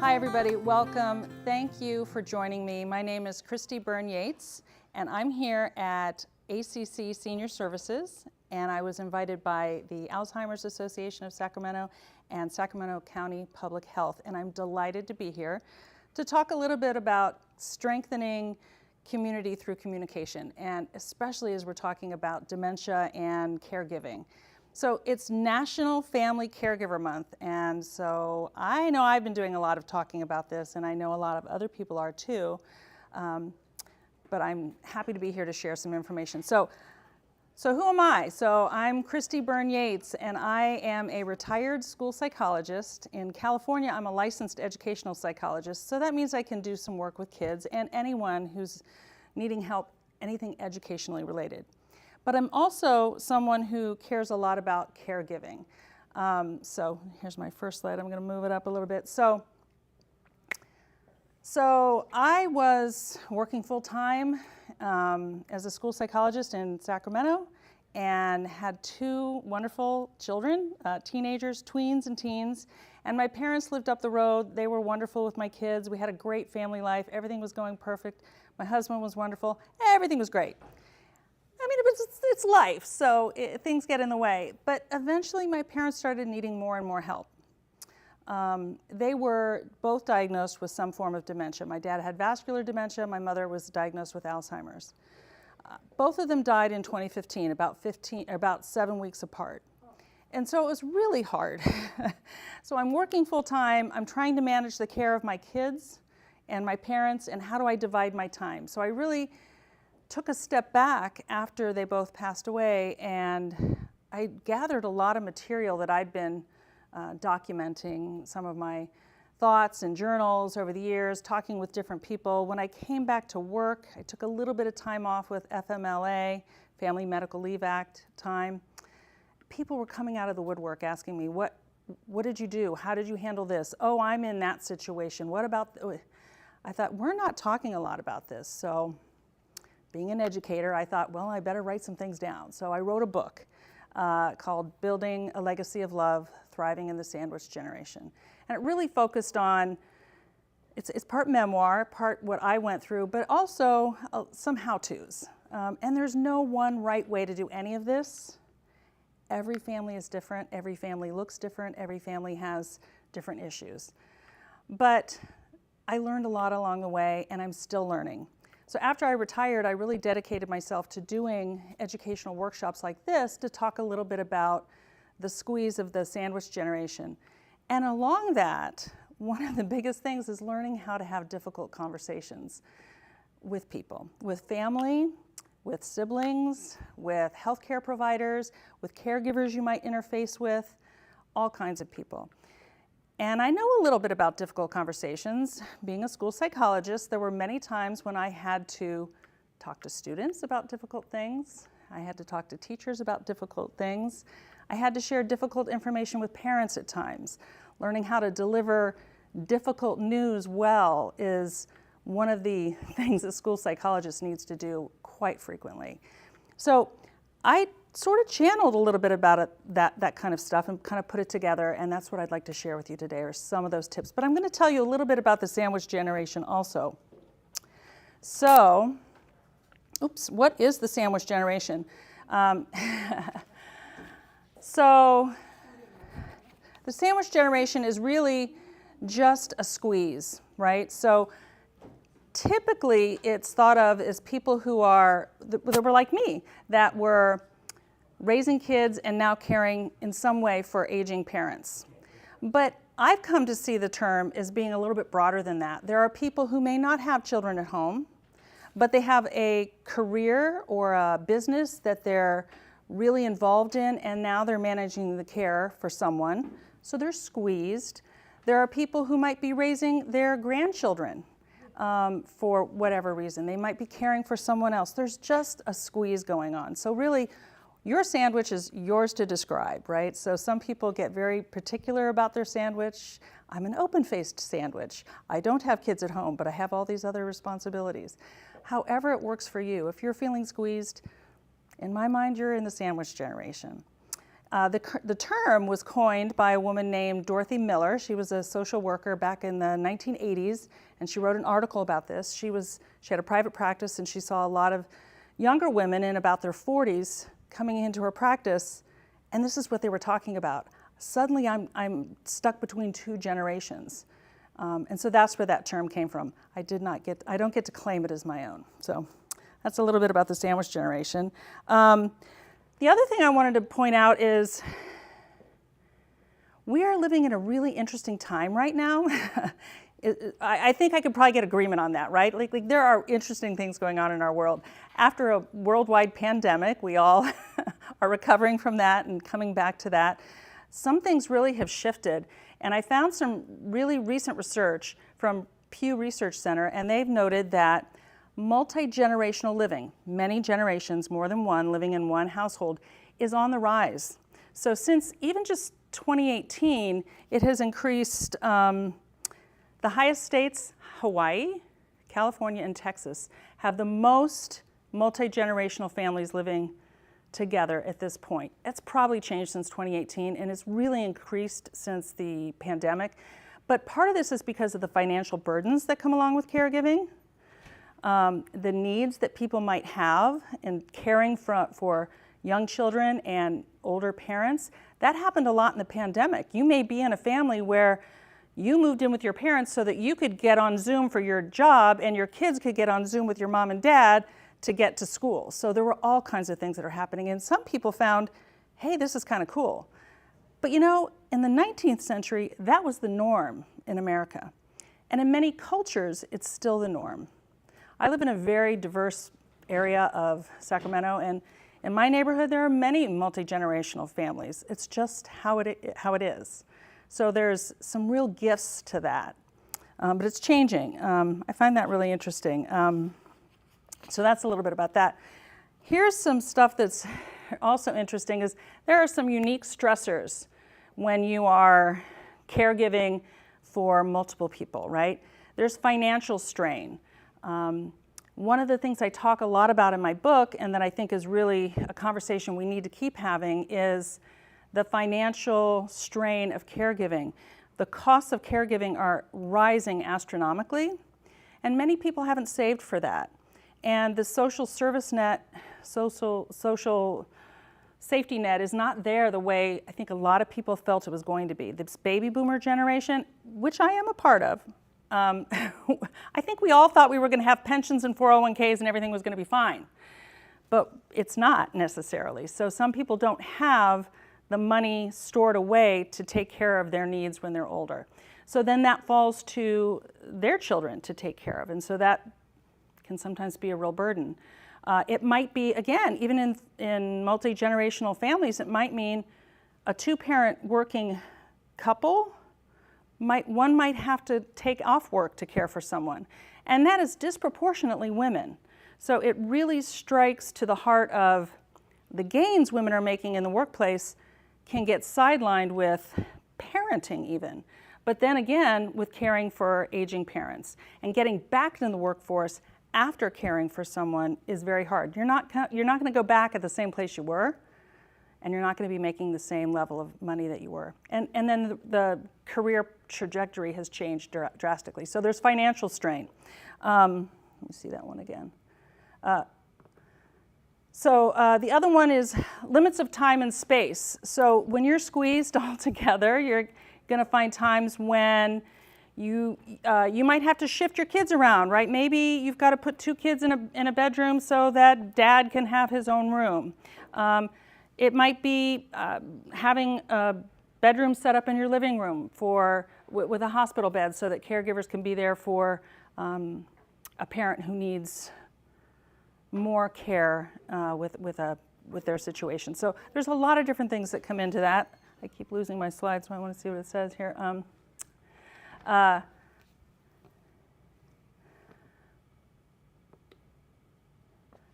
Hi everybody, welcome. Thank you for joining me. My name is Christy Byrne Yates, and I'm here at ACC Senior Services, and I was invited by the Alzheimer's Association of Sacramento and Sacramento County Public Health, and I'm delighted to be here to talk a little bit about strengthening community through communication, and especially as we're talking about dementia and caregiving. So it's National Family Caregiver Month, and so I know I've been doing a lot of talking about this, and I know a lot of other people are too, but I'm happy to be here to share some information. So who am I? So I'm Christy Byrne Yates, and I am a retired school psychologist. In California, I'm a licensed educational psychologist, so that means I can do some work with kids and anyone who's needing help, anything educationally related. But I'm also someone who cares a lot about caregiving. So here's my first slide. I'm going to move it up a little bit. So I was working full-time as a school psychologist in Sacramento and had two wonderful children, teenagers, tweens and teens. And my parents lived up the road. They were wonderful with my kids. We had a great family life. Everything was going perfect. My husband was wonderful. Everything was great. I mean, it's life, so things get in the way. But eventually my parents started needing more and more help. They were both diagnosed with some form of dementia. My dad had vascular dementia. My mother was diagnosed with Alzheimer's. Both of them died in 2015, about 7 weeks apart. And so it was really hard. So I'm working full time. I'm trying to manage the care of my kids and my parents, and how do I divide my time? So I really took a step back after they both passed away, and I gathered a lot of material that I'd been documenting, some of my thoughts and journals over the years, talking with different people. When I came back to work, I took a little bit of time off with FMLA, Family Medical Leave Act time. People were coming out of the woodwork asking me, what did you do? How did you handle this? Oh, I'm in that situation. What about, I thought, we're not talking a lot about this. So being an educator, I thought, well, I better write some things down. So I wrote a book called Building a Legacy of Love, Thriving in the Sandwich Generation. And it really focused on, it's part memoir, part what I went through, but also some how-tos. And there's no one right way to do any of this. Every family is different, every family looks different, every family has different issues. But I learned a lot along the way, and I'm still learning. So after I retired, I really dedicated myself to doing educational workshops like this to talk a little bit about the squeeze of the sandwich generation. And along that, one of the biggest things is learning how to have difficult conversations with people, with family, with siblings, with healthcare providers, with caregivers you might interface with, all kinds of people. And I know a little bit about difficult conversations. Being a school psychologist, there were many times when I had to talk to students about difficult things. I had to talk to teachers about difficult things. I had to share difficult information with parents at times. Learning how to deliver difficult news well is one of the things a school psychologist needs to do quite frequently. So I sort of channeled a little bit about it, that kind of stuff, and kind of put it together, and that's what I'd like to share with you today, are some of those tips. But I'm going to tell you a little bit about the sandwich generation also. So, what is the sandwich generation? So the sandwich generation is really just a squeeze, right? So typically it's thought of as people who were like me, that were raising kids and now caring in some way for aging parents. But I've come to see the term as being a little bit broader than that. There are people who may not have children at home, but they have a career or a business that they're really involved in, and now they're managing the care for someone, so they're squeezed. There are people who might be raising their grandchildren for whatever reason. They might be caring for someone else. There's just a squeeze going on. So really, your sandwich is yours to describe, right? So some people get very particular about their sandwich. I'm an open-faced sandwich. I don't have kids at home, but I have all these other responsibilities. However it works for you. If you're feeling squeezed, in my mind, you're in the sandwich generation. The term was coined by a woman named Dorothy Miller. She was a social worker back in the 1980s, and she wrote an article about this. She had a private practice, and she saw a lot of younger women in about their 40s coming into her practice, and this is what they were talking about. Suddenly, I'm stuck between two generations. And so that's where that term came from. I don't get to claim it as my own. So that's a little bit about the sandwich generation. The other thing I wanted to point out is we are living in a really interesting time right now. I think I could probably get agreement on that, right? Like there are interesting things going on in our world. After a worldwide pandemic, we all are recovering from that and coming back to that. Some things really have shifted, and I found some really recent research from Pew Research Center, and they've noted that multi-generational living, many generations, more than one, living in one household, is on the rise. So since even just 2018, it has increased. The highest states, Hawaii, California, and Texas, have the most multi-generational families living together at this point. It's probably changed since 2018, and it's really increased since the pandemic. But part of this is because of the financial burdens that come along with caregiving, the needs that people might have in caring for young children and older parents. That happened a lot in the pandemic. You may be in a family where you moved in with your parents so that you could get on Zoom for your job and your kids could get on Zoom with your mom and dad to get to school. So there were all kinds of things that are happening, and some people found, hey, this is kind of cool. But you know, in the 19th century, that was the norm in America. And in many cultures, it's still the norm. I live in a very diverse area of Sacramento, and in my neighborhood, there are many multi-generational families. It's just how it is. So there's some real gifts to that, but it's changing. I find that really interesting. So that's a little bit about that. Here's some stuff that's also interesting is there are some unique stressors when you are caregiving for multiple people, right? There's financial strain. One of the things I talk a lot about in my book, and that I think is really a conversation we need to keep having, is the financial strain of caregiving. The costs of caregiving are rising astronomically, and many people haven't saved for that. And the social service net, social safety net is not there the way I think a lot of people felt it was going to be. This baby boomer generation, which I am a part of, I think we all thought we were going to have pensions and 401ks and everything was going to be fine. But it's not necessarily. So some people don't have the money stored away to take care of their needs when they're older. So then that falls to their children to take care of. And so that can sometimes be a real burden. It might be, again, even in multi-generational families, it might mean a two-parent working couple, one might have to take off work to care for someone. And that is disproportionately women. So it really strikes to the heart of the gains women are making in the workplace can get sidelined with parenting even. But then again, with caring for aging parents. And getting back into the workforce after caring for someone is very hard. You're not going to go back at the same place you were, and you're not going to be making the same level of money that you were. And then the career trajectory has changed drastically. So there's financial strain. Let me see that one again. So the other one is limits of time and space. So when you're squeezed all together, you're going to find times when you might have to shift your kids around, right? Maybe you've got to put two kids in a bedroom so that dad can have his own room. It might be having a bedroom set up in your living room with a hospital bed so that caregivers can be there for a parent who needs more care with their situation. So there's a lot of different things that come into that. I keep losing my slides, so I want to see what it says here.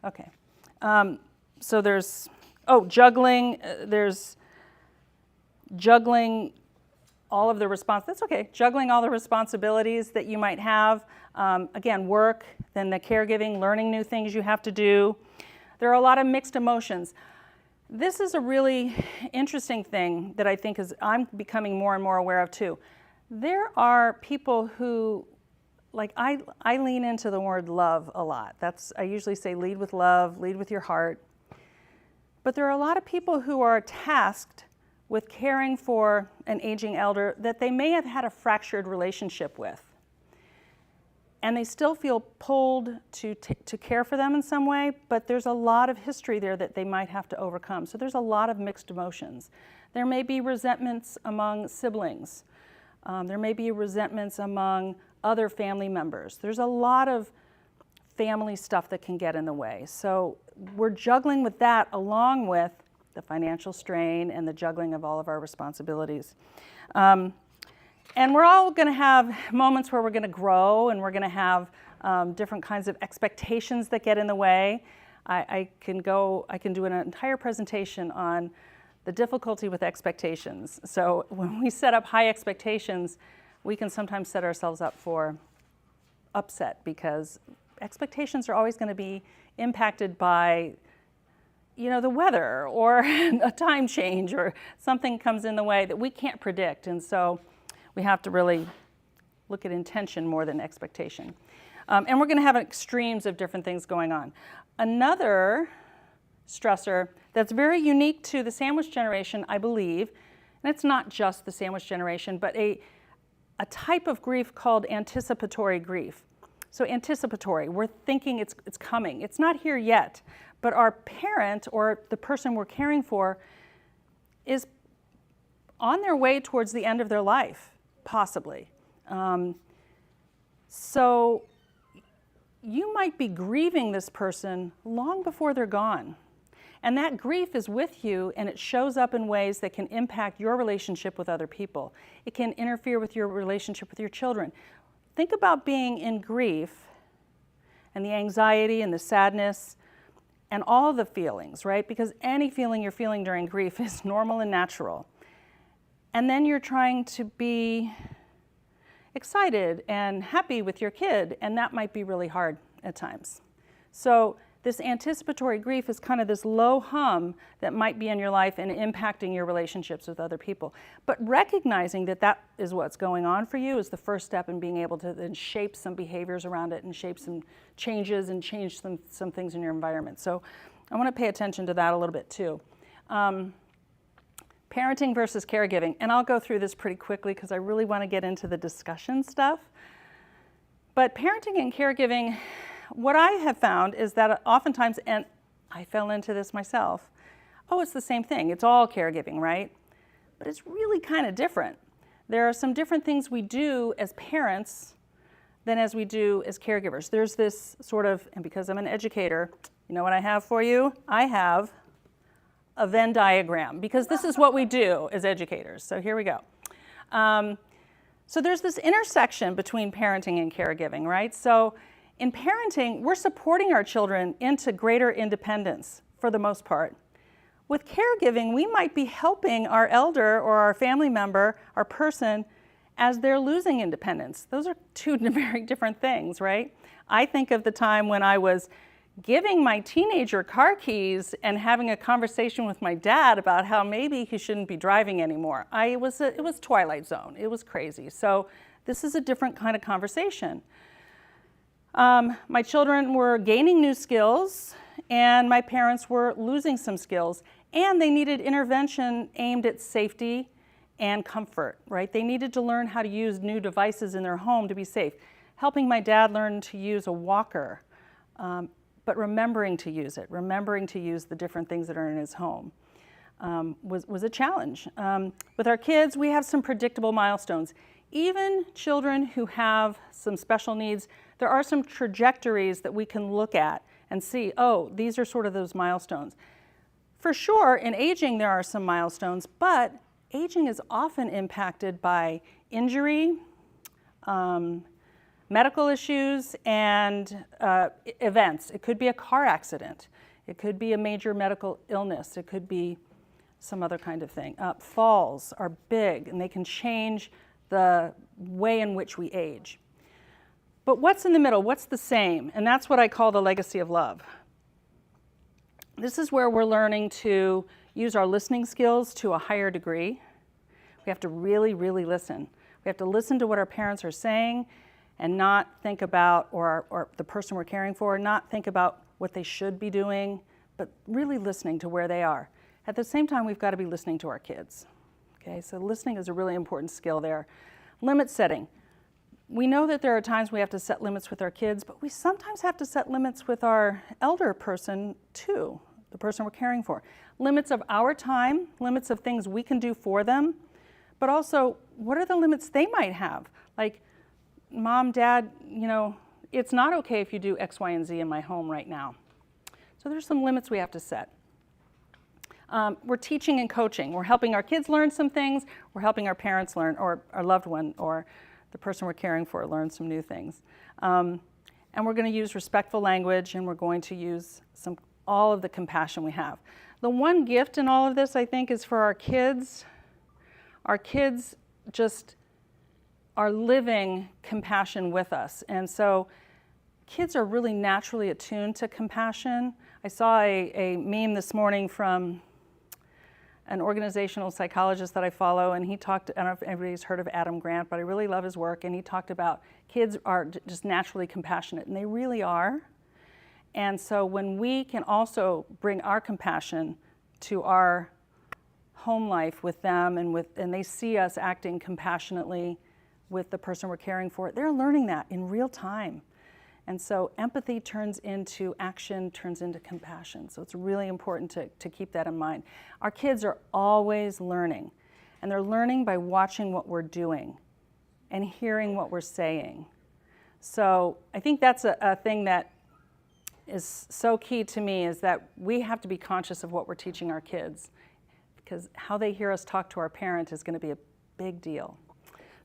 Okay. So there's juggling. There's juggling all of the that's okay. Juggling all the responsibilities that you might have. Again, work, then the caregiving, learning new things you have to do. There are a lot of mixed emotions. This is a really interesting thing that I think I'm becoming more and more aware of too. There are people who, like I lean into the word love a lot. I usually say lead with love, lead with your heart. But there are a lot of people who are tasked with caring for an aging elder that they may have had a fractured relationship with. And they still feel pulled to care for them in some way, but there's a lot of history there that they might have to overcome. So there's a lot of mixed emotions. There may be resentments among siblings. There may be resentments among other family members. There's a lot of family stuff that can get in the way. So we're juggling with that along with the financial strain and the juggling of all of our responsibilities. And we're all going to have moments where we're going to grow, and we're going to have different kinds of expectations that get in the way. I can do an entire presentation on the difficulty with expectations. So when we set up high expectations, we can sometimes set ourselves up for upset, because expectations are always going to be impacted by the weather or a time change, or something comes in the way that we can't predict. And so we have to really look at intention more than expectation. And we're going to have extremes of different things going on. Another stressor that's very unique to the sandwich generation, I believe, and it's not just the sandwich generation, but a type of grief called anticipatory grief. So anticipatory, we're thinking it's coming. It's not here yet, but our parent or the person we're caring for is on their way towards the end of their life, possibly. So you might be grieving this person long before they're gone. And that grief is with you, and it shows up in ways that can impact your relationship with other people. It can interfere with your relationship with your children. Think about being in grief and the anxiety and the sadness and all the feelings, right? Because any feeling you're feeling during grief is normal and natural. And then you're trying to be excited and happy with your kid, and that might be really hard at times. So this anticipatory grief is kind of this low hum that might be in your life and impacting your relationships with other people. But recognizing that that is what's going on for you is the first step in being able to then shape some behaviors around it and shape some changes and change some things in your environment. So I want to pay attention to that a little bit too. Parenting versus caregiving. And I'll go through this pretty quickly because I really want to get into the discussion stuff. But parenting and caregiving, what I have found is that oftentimes, and I fell into this myself, it's the same thing. It's all caregiving, right? But it's really kind of different. There are some different things we do as parents than as we do as caregivers. There's this sort of, and because I'm an educator, you know what I have for you? I have a Venn diagram, because this is what we do as educators. So here we go. So there's this intersection between parenting and caregiving, right? So in parenting, we're supporting our children into greater independence for the most part. With caregiving, we might be helping our elder or our family member, our person, as they're losing independence. Those are two very different things, right? I think of the time when I was giving my teenager car keys and having a conversation with my dad about how maybe he shouldn't be driving anymore. It was Twilight Zone. It was crazy. So this is a different kind of conversation. My children were gaining new skills, and my parents were losing some skills, and they needed intervention aimed at safety and comfort, right? They needed to learn how to use new devices in their home to be safe. Helping my dad learn to use a walker, but remembering to use it, remembering to use the different things that are in his home was a challenge. With our kids, we have some predictable milestones. Even children who have some special needs, there are some trajectories that we can look at and see, these are sort of those milestones. For sure, in aging, there are some milestones, but aging is often impacted by injury, medical issues, and events. It could be a car accident. It could be a major medical illness. It could be some other kind of thing. Falls are big, and they can change the way in which we age. But what's in the middle? What's the same? And that's what I call the legacy of love. This is where we're learning to use our listening skills to a higher degree. We have to really, really listen. We have to listen to what our parents are saying and not think about, or the person we're caring for, not think about what they should be doing, but really listening to where they are. At the same time, we've got to be listening to our kids. Okay, so listening is a really important skill there. Limit setting. We know that there are times we have to set limits with our kids, but we sometimes have to set limits with our elder person too, the person we're caring for. Limits of our time, limits of things we can do for them, but also what are the limits they might have? Like, Mom, Dad, you know, it's not okay if you do X, Y, and Z in my home right now. So there's some limits we have to set. We're teaching and coaching. We're helping our kids learn some things. We're helping our parents learn, or our loved one, or the person we're caring for learn some new things. And we're going to use respectful language, and we're going to use all of the compassion we have. The one gift in all of this, I think, is for our kids. Our kids just are living compassion with us. And so kids are really naturally attuned to compassion. I saw a meme this morning from an organizational psychologist that I follow, and he talked, I don't know if anybody's heard of Adam Grant, but I really love his work, and he talked about kids are just naturally compassionate, and they really are. And so when we can also bring our compassion to our home life with them, and they see us acting compassionately with the person we're caring for, they're learning that in real time. And so empathy turns into action, turns into compassion. So it's really important to keep that in mind. Our kids are always learning, and they're learning by watching what we're doing and hearing what we're saying. So I think that's a thing that is so key to me, is that we have to be conscious of what we're teaching our kids, because how they hear us talk to our parent is going to be a big deal.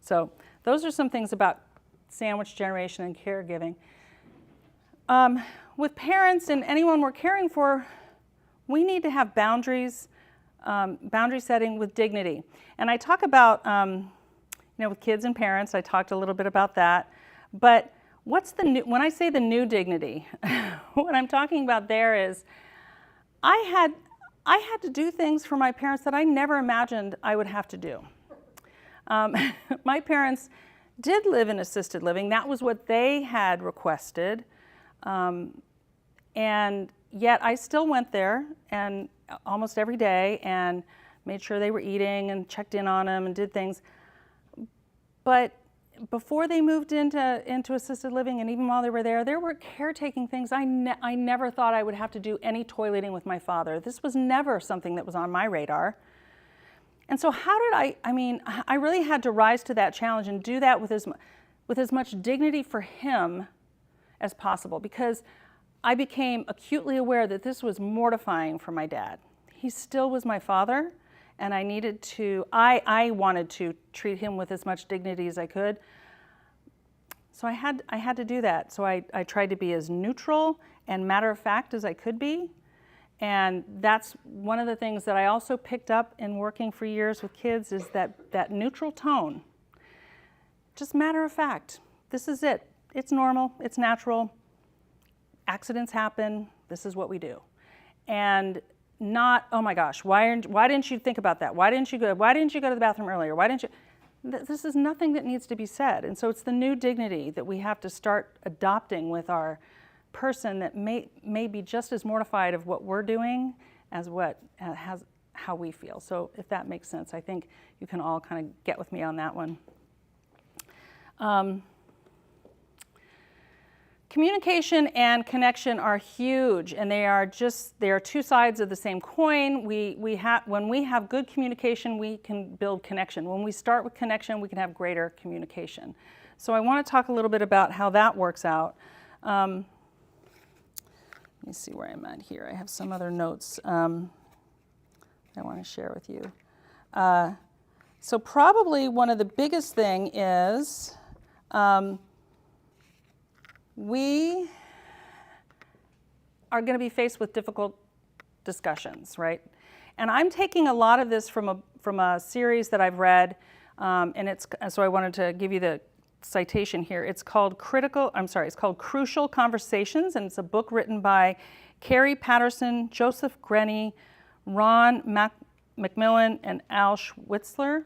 So those are some things about sandwich generation and caregiving. With parents and anyone we're caring for, we need to have boundaries, boundary setting with dignity. And I talk about, with kids and parents, I talked a little bit about that. But what's the new, when I say the new dignity, what I'm talking about there is I had to do things for my parents that I never imagined I would have to do. My parents did live in assisted living. That was what they had requested. And yet I still went there and almost every day and made sure they were eating and checked in on them and did things. But before they moved into assisted living, and even while they were there were caretaking things. I never thought I would have to do any toileting with my father. This was never something that was on my radar. And so how did I really had to rise to that challenge and do that with as much dignity for him as possible, because I became acutely aware that this was mortifying for my dad. He still was my father, and I wanted to treat him with as much dignity as I could. So I had to do that. So I tried to be as neutral and matter of fact as I could be. And that's one of the things that I also picked up in working for years with kids, is that neutral tone. Just matter of fact. This is it. It's normal, it's natural, accidents happen, this is what we do. And not, oh my gosh, why didn't you think about that? Why didn't you go to the bathroom earlier? Why didn't you? This is nothing that needs to be said. And so it's the new dignity that we have to start adopting with our person that may be just as mortified of what we're doing as how we feel. So if that makes sense, I think you can all kind of get with me on that one. Communication and connection are huge, and they are two sides of the same coin. When we have good communication, we can build connection. When we start with connection, we can have greater communication. So I want to talk a little bit about how that works out. Let me see where I'm at here. I have some other notes I want to share with you. So probably one of the biggest thing is we are going to be faced with difficult discussions, right? And I'm taking a lot of this from a series that I've read, and so I wanted to give you the citation here. It's called Crucial Conversations, and it's a book written by Carrie Patterson, Joseph Grenny, Ron McMillan and Al Schwitzler.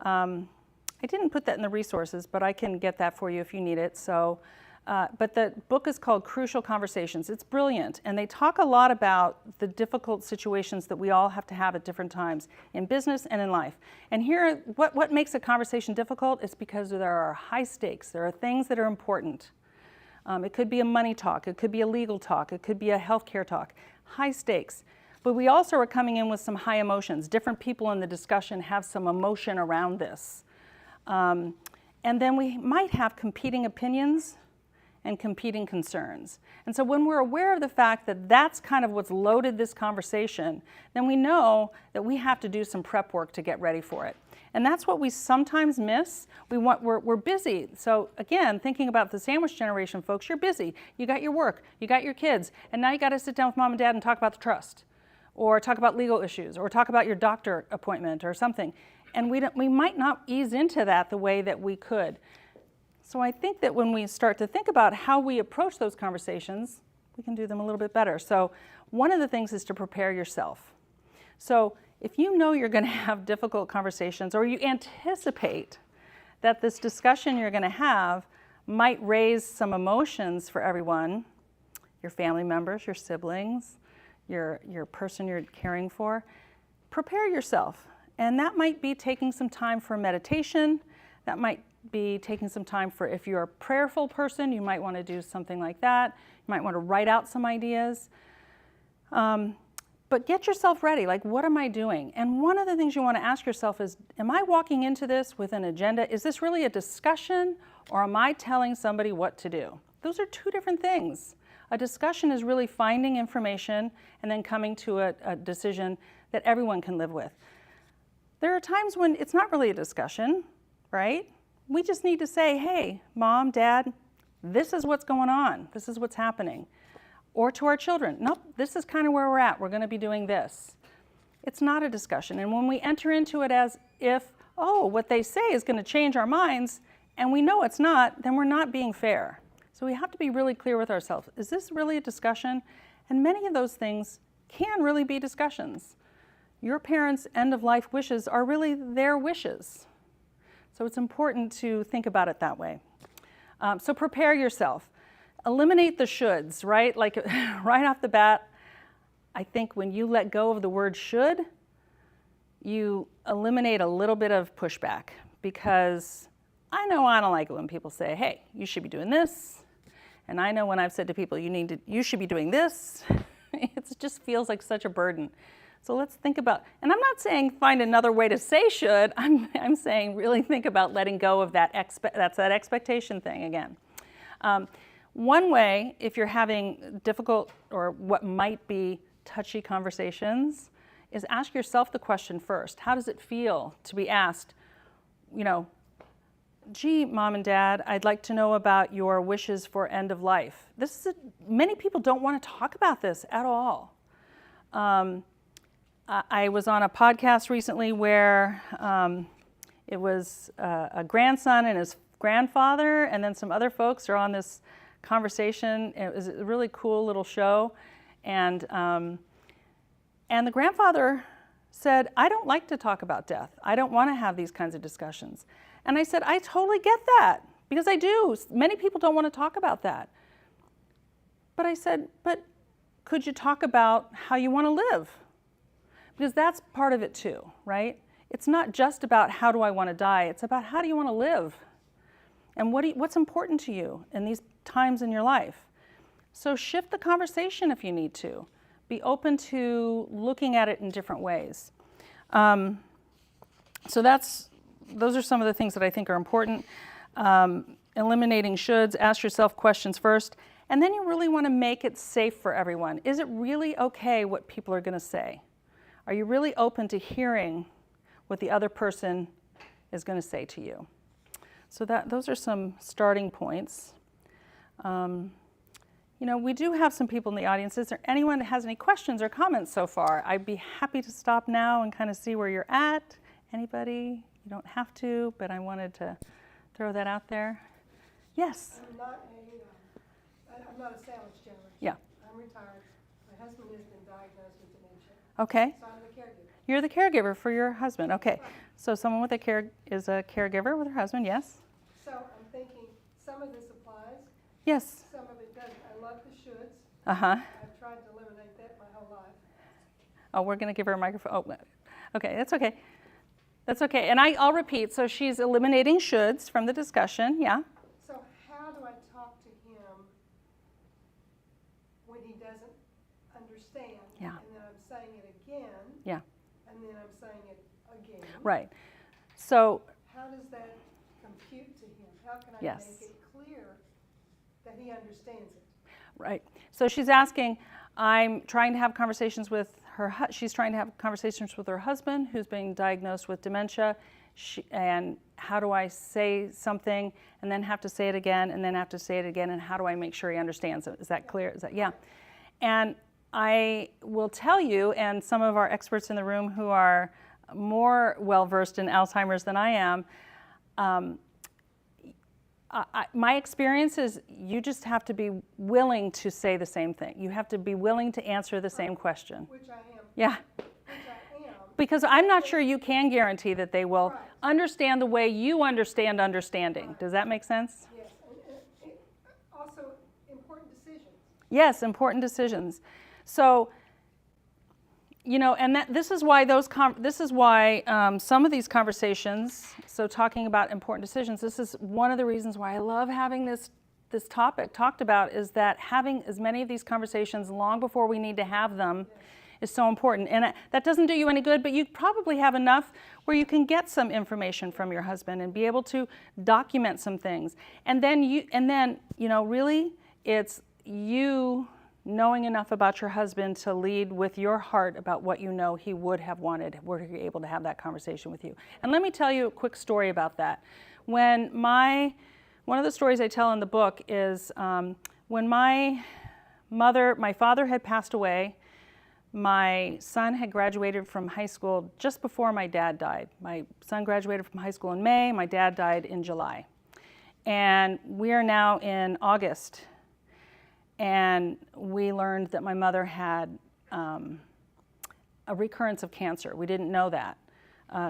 I didn't put that in the resources, but I can get that for you if you need it. So, but the book is called Crucial Conversations. It's brilliant, and they talk a lot about the difficult situations that we all have to have at different times in business and in life. And here, what makes a conversation difficult is because there are high stakes. There are things that are important. It could be a money talk. It could be a legal talk. It could be a healthcare talk. High stakes. But we also are coming in with some high emotions. Different people in the discussion have some emotion around this. And then we might have competing opinions and competing concerns. And so when we're aware of the fact that that's kind of what's loaded this conversation, then we know that we have to do some prep work to get ready for it. And that's what we sometimes miss. We're busy. So again, thinking about the sandwich generation folks, you're busy. You got your work, you got your kids, and now you got to sit down with mom and dad and talk about the trust, or talk about legal issues, or talk about your doctor appointment or something. And we might not ease into that the way that we could. So I think that when we start to think about how we approach those conversations, we can do them a little bit better. So one of the things is to prepare yourself. So if you know you're going to have difficult conversations, or you anticipate that this discussion you're going to have might raise some emotions for everyone, your family members, your siblings, your person you're caring for, prepare yourself. And that might be taking some time for meditation. That might be taking some time for, if you're a prayerful person, you might want to do something like that. You might want to write out some ideas. But get yourself ready. Like, what am I doing? And one of the things you want to ask yourself is, am I walking into this with an agenda? Is this really a discussion, or am I telling somebody what to do? Those are two different things. A discussion is really finding information and then coming to a decision that everyone can live with. There are times when it's not really a discussion, right? We just need to say, hey, mom, dad, this is what's going on. This is what's happening. Or to our children, nope, this is kind of where we're at. We're going to be doing this. It's not a discussion. And when we enter into it as if, oh, what they say is going to change our minds, and we know it's not, then we're not being fair. So we have to be really clear with ourselves. Is this really a discussion? And many of those things can really be discussions. Your parents' end-of-life wishes are really their wishes. So it's important to think about it that way. So prepare yourself. Eliminate the shoulds, right? Like right off the bat, I think when you let go of the word should, you eliminate a little bit of pushback, because I know I don't like it when people say, hey, you should be doing this. And I know when I've said to people, you should be doing this, it just feels like such a burden. So let's think about, and I'm not saying find another way to say should, I'm saying really think about letting go of that, that's that expectation thing again. One way, if you're having difficult or what might be touchy conversations, is ask yourself the question first. How does it feel to be asked, gee, mom and dad, I'd like to know about your wishes for end of life. Many people don't want to talk about this at all. I was on a podcast recently where it was a grandson and his grandfather, and then some other folks are on this conversation. It was a really cool little show, and the grandfather said, I don't like to talk about death. I don't want to have these kinds of discussions. And I said, I totally get that, because I do. Many people don't want to talk about that. But I said, but could you talk about how you want to live? Because that's part of it too, right? It's not just about how do I want to die, it's about how do you want to live? And what's important to you in these times in your life? So shift the conversation if you need to. Be open to looking at it in different ways. So those are some of the things that I think are important. Eliminating shoulds, ask yourself questions first, and then you really want to make it safe for everyone. Is it really okay what people are going to say? Are you really open to hearing what the other person is going to say to you? So those are some starting points. We do have some people in the audience. Is there anyone that has any questions or comments so far? I'd be happy to stop now and kind of see where you're at. Anybody? You don't have to, but I wanted to throw that out there. Yes? I'm not a sandwich generation. Yeah. I'm retired. My husband has been diagnosed with dementia. Okay. So I'm the caregiver. You're the caregiver for your husband. Okay. So someone with is a caregiver with her husband, yes? So I'm thinking some of this applies, Yes. some of it doesn't. I love the shoulds. Uh-huh. I've tried to eliminate that my whole life. Oh, we're going to give her a microphone. Oh, okay, that's okay. That's okay. And I'll repeat. So she's eliminating shoulds from the discussion, yeah? So how do I talk to him when he doesn't understand? Yeah. And then I'm saying it again. Yeah. And then I'm saying it again. Right. So, How does that compute to him? How can I Yes. make it clear that he understands it? right. So she's asking, I'm trying to have conversations with she's trying to have conversations with her husband who's being diagnosed with dementia. And how do I say something and then have to say it again and then have to say it again, and how do I make sure he understands it? Is that clear? Is that, yeah. And I will tell you, and some of our experts in the room who are more well-versed in Alzheimer's than I am, my experience is you just have to be willing to say the same thing. You have to be willing to answer the same question. Which I am. Yeah. Which I am. Because I'm not sure you can guarantee that they will Right. understand the way you understand understanding. Right. Does that make sense? Yes. And also important decisions. Yes, important decisions. So, you know, and this is why some of these conversations, so talking about important decisions, this is one of the reasons why I love having this topic talked about, is that having as many of these conversations long before we need to have them is so important. And that doesn't do you any good, but you probably have enough where you can get some information from your husband and be able to document some things. And then you know, really, it's you knowing enough about your husband to lead with your heart about what you know he would have wanted were he able to have that conversation with you. And let me tell you a quick story about that. One of the stories I tell in the book is when my father had passed away. My son had graduated from high school just before my dad died. My son graduated from high school in May, my dad died in July. And we are now in August. And we learned that my mother had a recurrence of cancer. We didn't know that.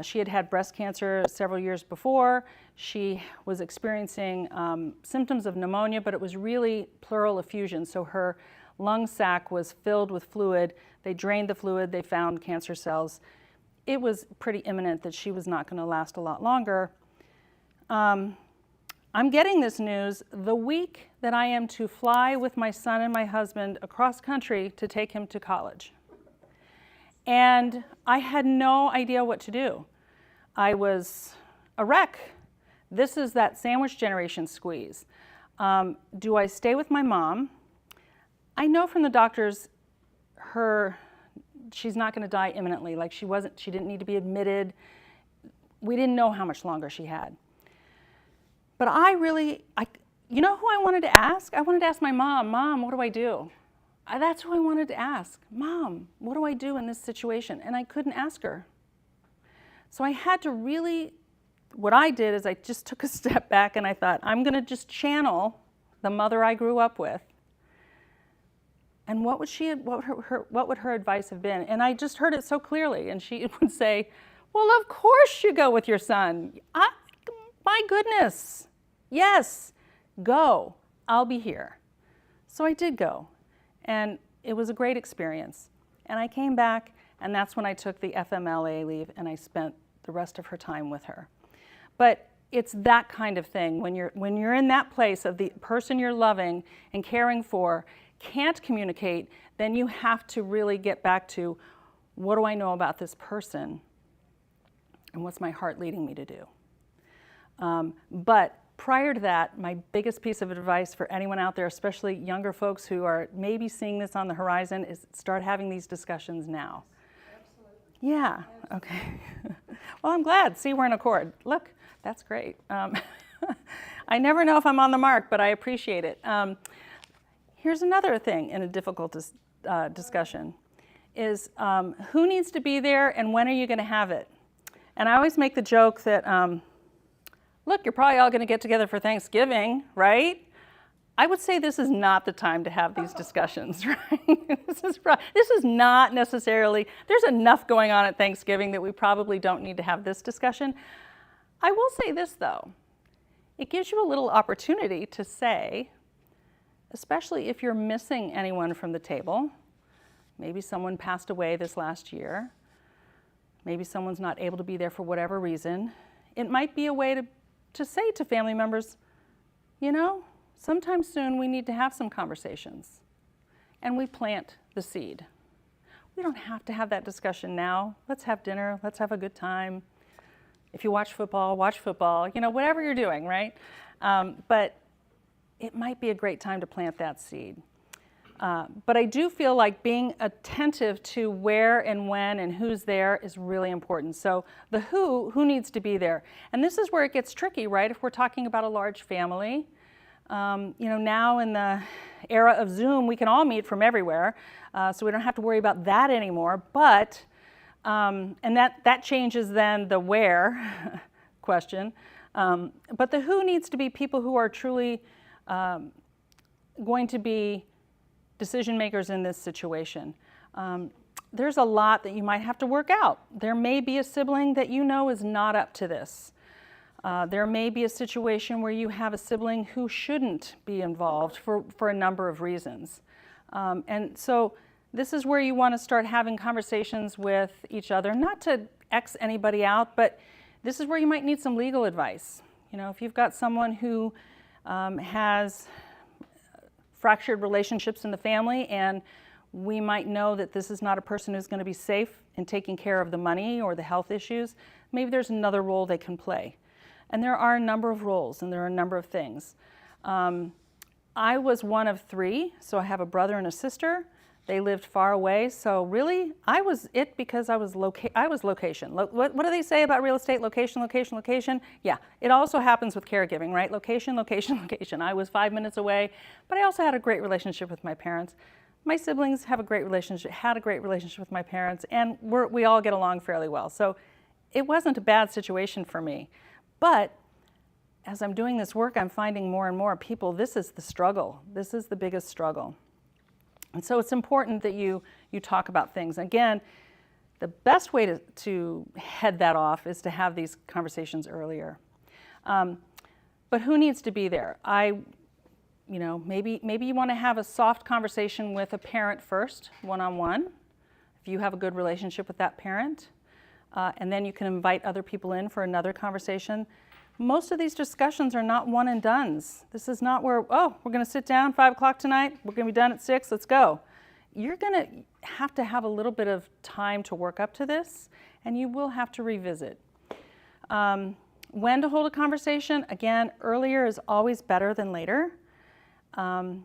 She had had breast cancer several years before. She was experiencing symptoms of pneumonia, but it was really pleural effusion. So her lung sac was filled with fluid. They drained the fluid. They found cancer cells. It was pretty imminent that she was not going to last a lot longer. I'm getting this news the week that I am to fly with my son and my husband across country to take him to college. And I had no idea what to do. I was a wreck. This is that sandwich generation squeeze. Do I stay with my mom? I know from the doctors she's not going to die imminently. Like she didn't need to be admitted. We didn't know how much longer she had. But you know who I wanted to ask? I wanted to ask my mom, Mom, what do I do? That's who I wanted to ask. Mom, what do I do in this situation? And I couldn't ask her. So I had to what I did is I just took a step back and I thought, I'm going to just channel the mother I grew up with. And what would her advice have been? And I just heard it so clearly. And she would say, well, of course you go with your son. My goodness. Yes, go. I'll be here. So I did go. And it was a great experience. And I came back, and that's when I took the FMLA leave, and I spent the rest of her time with her. But it's that kind of thing. When you're in that place of the person you're loving and caring for can't communicate, then you have to really get back to, what do I know about this person? And what's my heart leading me to do? But prior to that, my biggest piece of advice for anyone out there, especially younger folks who are maybe seeing this on the horizon, is start having these discussions now. Absolutely. Yeah, okay. Well, I'm glad. See, we're in accord. Look, that's great. I never know if I'm on the mark, but I appreciate it. Here's another thing in a difficult discussion, is who needs to be there and when are you going to have it? And I always make the joke that, look, you're probably all going to get together for Thanksgiving, right? I would say this is not the time to have these discussions, right? This is not necessarily, there's enough going on at Thanksgiving that we probably don't need to have this discussion. I will say this though, it gives you a little opportunity to say, especially if you're missing anyone from the table, maybe someone passed away this last year, maybe someone's not able to be there for whatever reason, it might be a way to say to family members, you know, sometime soon we need to have some conversations, and we plant the seed. We don't have to have that discussion now. Let's have dinner, let's have a good time. If you watch football, you know, whatever you're doing, right? But it might be a great time to plant that seed. But I do feel like being attentive to where and when and who's there is really important. So the who needs to be there? And this is where it gets tricky, right? If we're talking about a large family, you know, now in the era of Zoom, we can all meet from everywhere, so we don't have to worry about that anymore. But, and that changes then the where question. But the who needs to be people who are truly going to be decision makers in this situation. There's a lot that you might have to work out. There may be a sibling that you know is not up to this. There may be a situation where you have a sibling who shouldn't be involved for a number of reasons. And so this is where you want to start having conversations with each other, not to X anybody out, but this is where you might need some legal advice. You know, if you've got someone who has fractured relationships in the family, and we might know that this is not a person who's going to be safe in taking care of the money or the health issues, maybe there's another role they can play. And there are a number of roles, and there are a number of things. I was one of three, so I have a brother and a sister. They lived far away, so really, I was it because I was location. What do they say about real estate? Location, location, location. Yeah, it also happens with caregiving, right? Location, location, location. I was 5 minutes away, but I also had a great relationship with my parents. My siblings had a great relationship with my parents, and we all get along fairly well. So it wasn't a bad situation for me. But as I'm doing this work, I'm finding more and more people, this is the struggle. This is the biggest struggle. And so it's important that you talk about things. Again, the best way to head that off is to have these conversations earlier. But who needs to be there? You know, maybe you want to have a soft conversation with a parent first, one-on-one, if you have a good relationship with that parent. And then you can invite other people in for another conversation. Most of these discussions are not one and dones. This is not where, oh, we're going to sit down 5 o'clock tonight, we're going to be done at 6, let's go. You're going to have a little bit of time to work up to this, and you will have to revisit. When to hold a conversation? Again, earlier is always better than later. And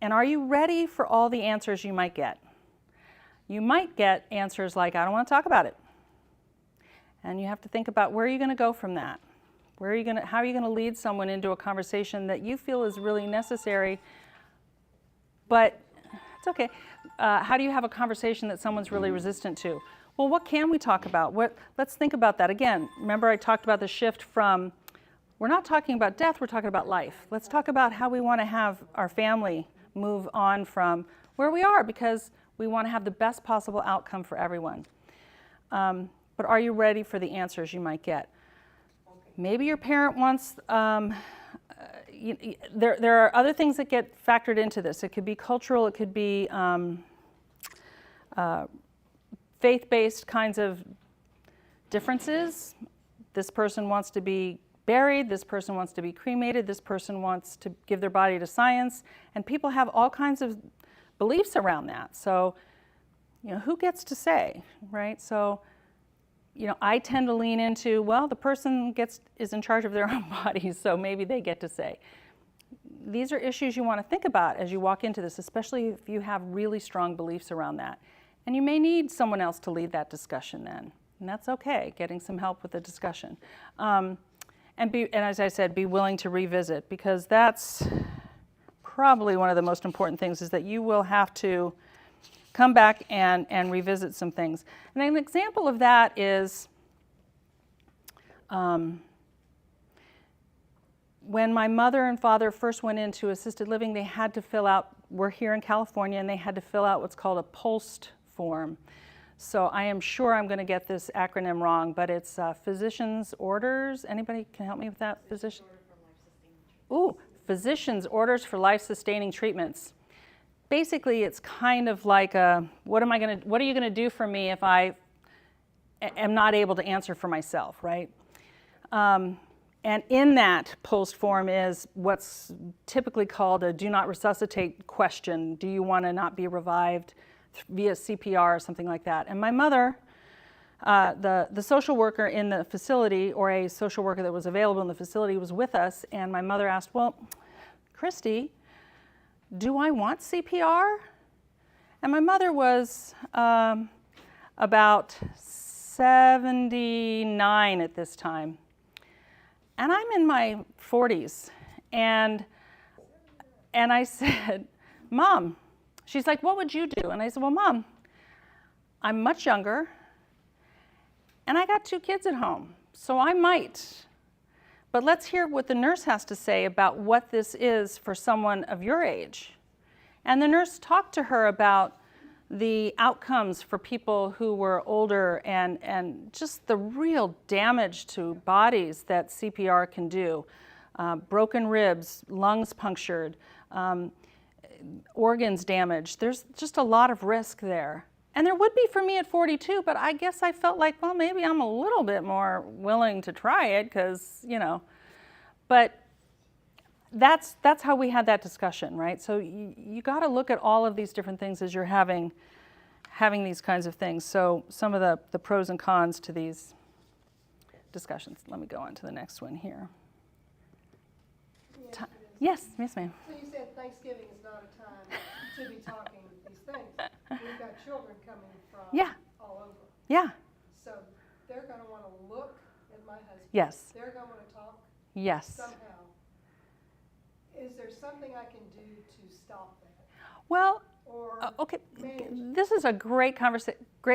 are you ready for all the answers you might get? You might get answers like, I don't want to talk about it. And you have to think about where are you going to go from that? How are you going to lead someone into a conversation that you feel is really necessary, but it's okay. How do you have a conversation that someone's really resistant to? Well, what can we talk about? Let's think about that. Again, remember I talked about the shift from, we're not talking about death, we're talking about life. Let's talk about how we want to have our family move on from where we are, because we want to have the best possible outcome for everyone. But are you ready for the answers you might get? Maybe your parent wants, there are other things that get factored into this. It could be cultural, it could be faith-based kinds of differences. This person wants to be buried, this person wants to be cremated, this person wants to give their body to science, and people have all kinds of beliefs around that. So, you know, who gets to say, right? So, you know, I tend to lean into, well, the person is in charge of their own bodies, so maybe they get to say. These are issues you want to think about as you walk into this, especially if you have really strong beliefs around that. And you may need someone else to lead that discussion then, and that's okay, getting some help with the discussion. And as I said, be willing to revisit, because that's probably one of the most important things, is that you will have to come back and revisit some things. And an example of when my mother and father first went into assisted living, they had to fill out, we're here in California, and they had to fill out what's called a POST form. So I am sure I'm going to get this acronym wrong, but it's physician's orders. Anybody can help me with that? Physician? Ooh, physician's orders for life-sustaining treatments. Basically, it's kind of like what are you going to do for me if I am not able to answer for myself, right? And in that post form is what's typically called a do not resuscitate question. Do you want to not be revived via CPR or something like that? And my mother, the social worker in the facility, or a social worker that was available in the facility, was with us, and my mother asked, well, Christy, do I want CPR? And my mother was about 79 at this time. And I'm in my 40s. And I said, Mom, she's like, what would you do? And I said, well, Mom, I'm much younger, and I got 2 kids at home, so I might. But let's hear what the nurse has to say about what this is for someone of your age. And the nurse talked to her about the outcomes for people who were older and just the real damage to bodies that CPR can do. Broken ribs, lungs punctured, organs damaged. There's just a lot of risk there. And there would be for me at 42, but I guess I felt like, well, maybe I'm a little bit more willing to try it because, but that's how we had that discussion, right? So you got to look at all of these different things as you're having these kinds of things. So some of the pros and cons to these discussions. Let me go on to the next one here. Yes, ma'am. So you said Thanksgiving is not a time to be talking these things. We've got children coming from all over. Yeah. So they're going to want to look at my husband. Yes. They're going to want to talk. Yes. Somehow. Is there something I can do to stop that? Well, okay. This is a great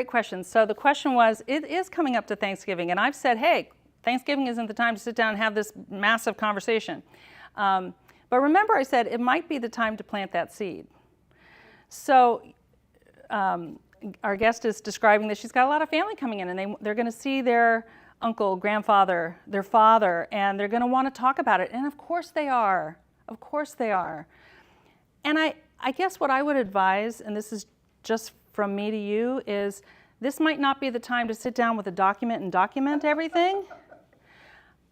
question. So the question was, it is coming up to Thanksgiving, and I've said, hey, Thanksgiving isn't the time to sit down and have this massive conversation. But remember, I said it might be the time to plant that seed. So our guest is describing that she's got a lot of family coming in, and they're going to see their uncle, grandfather, their father, and they're going to want to talk about it. And of course they are. Of course they are. And I guess what I would advise, and this is just from me to you, is this might not be the time to sit down with a document and document everything,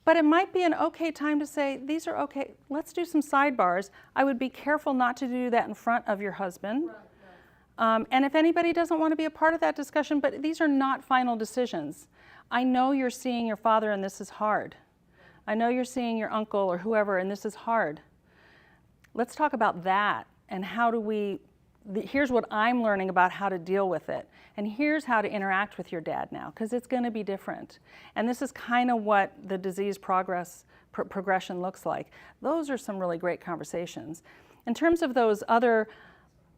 but it might be an okay time to say, these are okay, let's do some sidebars. I would be careful not to do that in front of your husband. Right. And if anybody doesn't want to be a part of that discussion, but these are not final decisions. I know you're seeing your father and this is hard. I know you're seeing your uncle or whoever and this is hard. Let's talk about that and how do here's what I'm learning about how to deal with it. And here's how to interact with your dad now, because it's going to be different. And this is kind of what the disease progression looks like. Those are some really great conversations. In terms of those other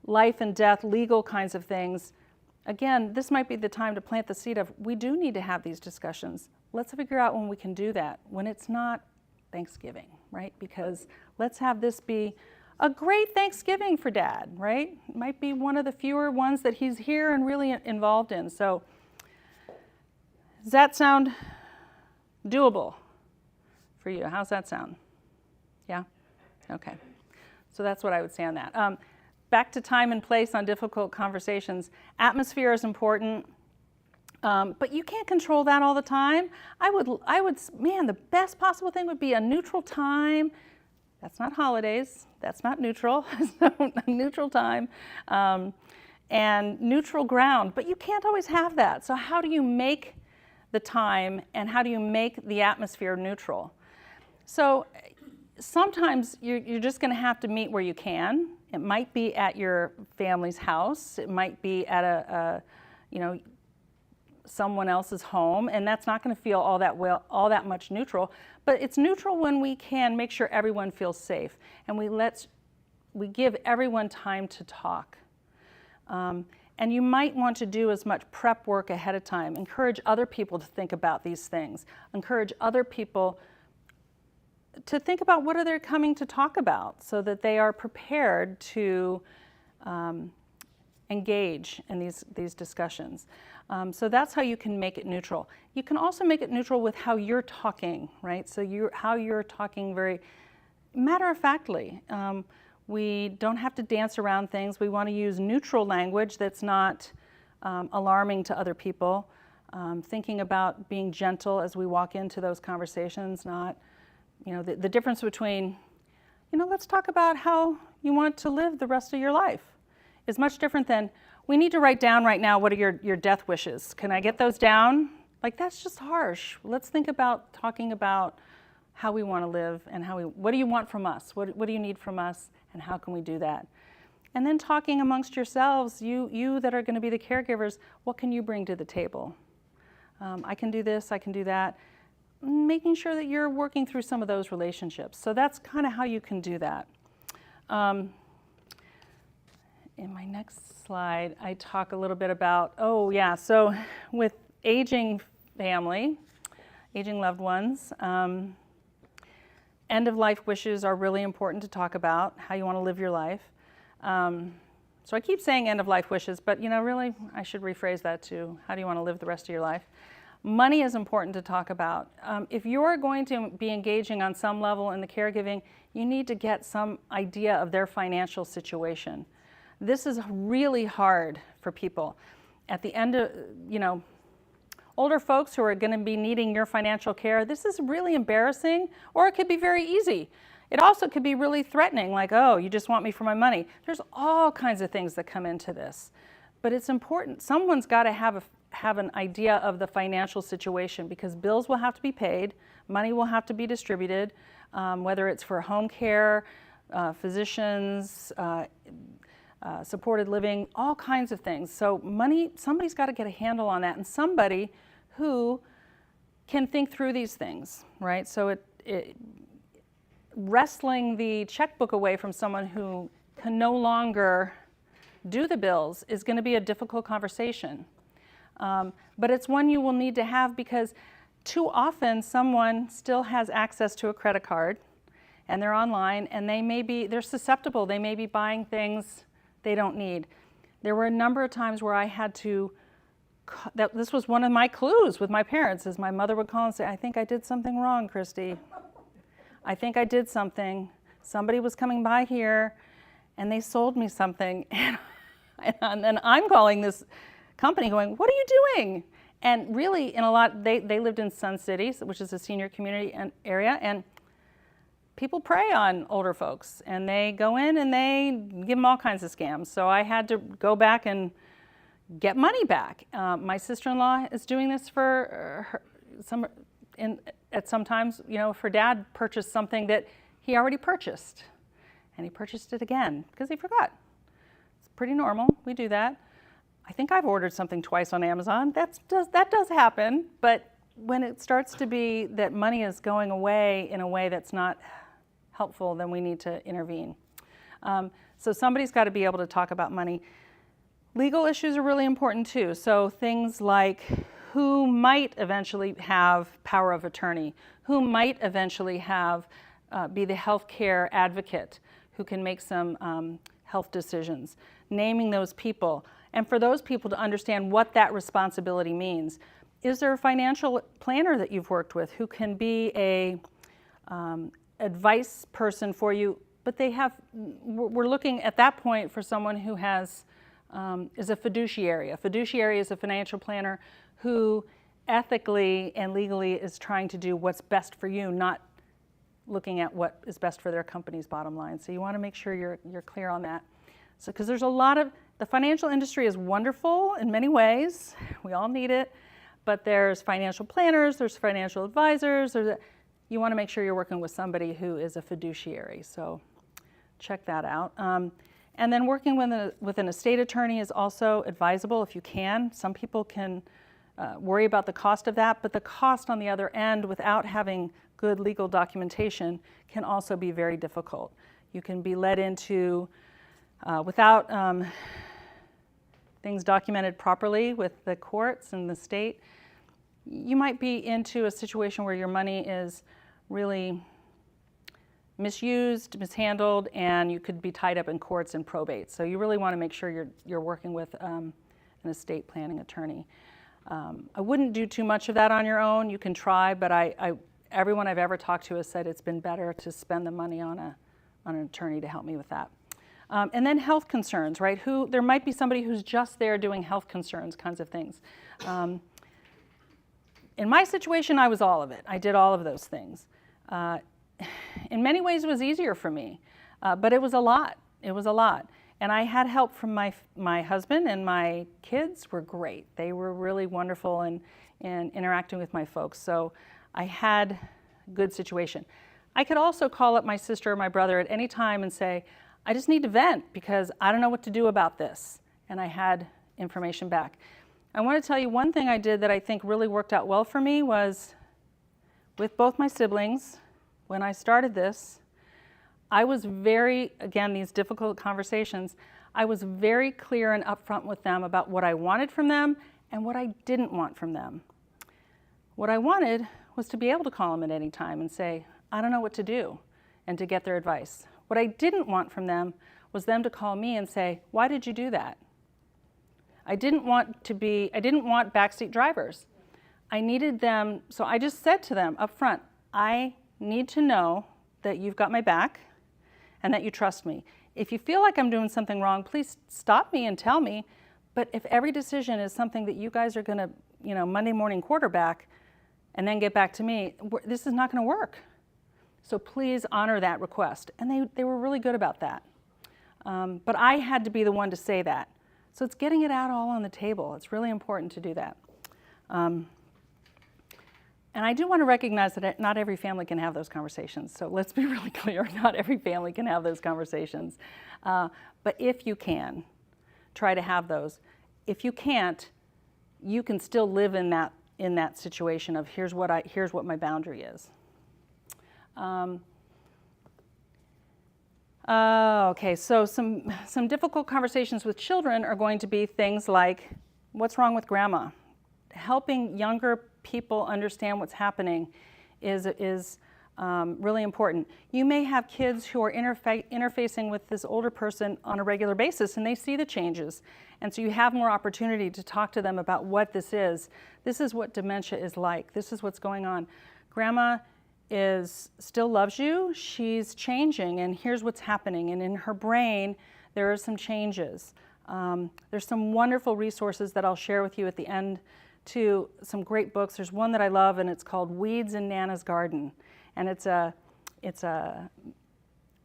life and death, legal kinds of things, again, this might be the time to plant the seed of, we do need to have these discussions. Let's figure out when we can do that, when it's not Thanksgiving, right? Because let's have this be a great Thanksgiving for Dad, right? It might be one of the fewer ones that he's here and really involved in. So does that sound doable for you? How's that sound? Yeah? Okay. So that's what I would say on that. Back to time and place on difficult conversations. Atmosphere is important, but you can't control that all the time. Man, the best possible thing would be a neutral time. That's not holidays. That's not neutral. Neutral time and neutral ground. But you can't always have that. So how do you make the time and how do you make the atmosphere neutral? So sometimes you're just going to have to meet where you can. It might be at your family's house. It might be at someone else's home, and that's not going to feel all that much neutral. But it's neutral when we can make sure everyone feels safe, and we give everyone time to talk. And you might want to do as much prep work ahead of time. Encourage other people to think about these things. Encourage other people to think about what are they coming to talk about so that they are prepared to engage in these discussions. So that's how you can make it neutral. You can also make it neutral with how you're talking, right? So how you're talking very matter-of-factly. We don't have to dance around things. We want to use neutral language that's not alarming to other people. Thinking about being gentle as we walk into those conversations, not, the difference between, let's talk about how you want to live the rest of your life is much different than, we need to write down right now what are your death wishes. Can I get those down? Like, that's just harsh. Let's think about talking about how we want to live and what do you want from us? What do you need from us, and how can we do that? And then talking amongst yourselves, you that are going to be the caregivers, what can you bring to the table? I can do this, I can do that. Making sure that you're working through some of those relationships. So that's kind of how you can do that. In my next slide, I talk a little bit about, so with aging family, aging loved ones, end-of-life wishes are really important to talk about, how you want to live your life. So I keep saying end-of-life wishes, but really I should rephrase that to how do you want to live the rest of your life. Money is important to talk about. If you're going to be engaging on some level in the caregiving, you need to get some idea of their financial situation. This is really hard for people. At the end of, older folks who are going to be needing your financial care, this is really embarrassing, or it could be very easy. It also could be really threatening, like, oh, you just want me for my money. There's all kinds of things that come into this. But it's important. Someone's got to have an idea of the financial situation, because bills will have to be paid, money will have to be distributed, whether it's for home care, physicians, supported living, all kinds of things. So money, somebody's got to get a handle on that, and somebody who can think through these things, right? So wrestling the checkbook away from someone who can no longer do the bills is going to be a difficult conversation. But it's one you will need to have, because too often someone still has access to a credit card and they're online, and they're susceptible. They may be buying things they don't need. There were a number of times where I had to, this was one of my clues with my parents, is my mother would call and say, I think I did something wrong, Christy. I think I did something. Somebody was coming by here and they sold me something. And then I'm calling this company going, what are you doing? And really, they lived in Sun City, which is a senior community area, and people prey on older folks, and they go in and they give them all kinds of scams. So I had to go back and get money back. My sister-in-law is doing this for at some times. If her dad purchased something that he already purchased, and he purchased it again because he forgot. It's pretty normal. We do that. I think I've ordered something twice on Amazon. That does happen, but when it starts to be that money is going away in a way that's not helpful, then we need to intervene. So somebody's got to be able to talk about money. Legal issues are really important too. So things like who might eventually have power of attorney, who might eventually be the health care advocate who can make some health decisions, naming those people, and for those people to understand what that responsibility means. Is there a financial planner that you've worked with who can be a advice person for you? But we're looking at that point for someone who is a fiduciary. A fiduciary is a financial planner who ethically and legally is trying to do what's best for you, not looking at what is best for their company's bottom line. So you want to make sure you're clear on that. So, because there's the financial industry is wonderful in many ways. We all need it. But there's financial planners, there's financial advisors. You want to make sure you're working with somebody who is a fiduciary. So check that out. And then working with an estate attorney is also advisable if you can. Some people can worry about the cost of that, but the cost on the other end without having good legal documentation can also be very difficult. You can be led into, without things documented properly with the courts and the state, you might be into a situation where your money is really misused, mishandled, and you could be tied up in courts and probate. So you really want to make sure you're working with an estate planning attorney. I wouldn't do too much of that on your own. You can try, but everyone I've ever talked to has said it's been better to spend the money on an attorney to help me with that. And then health concerns, right? There might be somebody who's just there doing health concerns kinds of things. In my situation, I was all of it. I did all of those things. In many ways, it was easier for me, but it was a lot. It was a lot. And I had help from my husband, and my kids were great. They were really wonderful in interacting with my folks. So I had a good situation. I could also call up my sister or my brother at any time and say, I just need to vent because I don't know what to do about this. And I had information back. I want to tell you one thing I did that I think really worked out well for me was with both my siblings, when I started this, I was again, these difficult conversations, I was very clear and upfront with them about what I wanted from them and what I didn't want from them. What I wanted was to be able to call them at any time and say, I don't know what to do, and to get their advice. What I didn't want from them was them to call me and say, why did you do that? I didn't want backseat drivers. I needed them, so I just said to them up front, I need to know that you've got my back and that you trust me. If you feel like I'm doing something wrong, please stop me and tell me. But if every decision is something that you guys are gonna, Monday morning quarterback and then get back to me, this is not gonna work. So please honor that request. And they were really good about that. But I had to be the one to say that. So it's getting it out all on the table. It's really important to do that. And I do want to recognize that not every family can have those conversations. So let's be really clear, not every family can have those conversations. But if you can, try to have those. If you can't, you can still live in that situation of here's what my boundary is. Okay, so some difficult conversations with children are going to be things like, what's wrong with grandma? Helping younger people understand what's happening is really important. You may have kids who are interfacing with this older person on a regular basis, and they see the changes. And so you have more opportunity to talk to them about what this is. This is what dementia is like. This is what's going on. Grandma still loves you. She's changing, and here's what's happening. And in her brain, there are some changes. There's some wonderful resources that I'll share with you at the end, to some great books. There's one that I love, and it's called Weeds in Nana's Garden. And it's a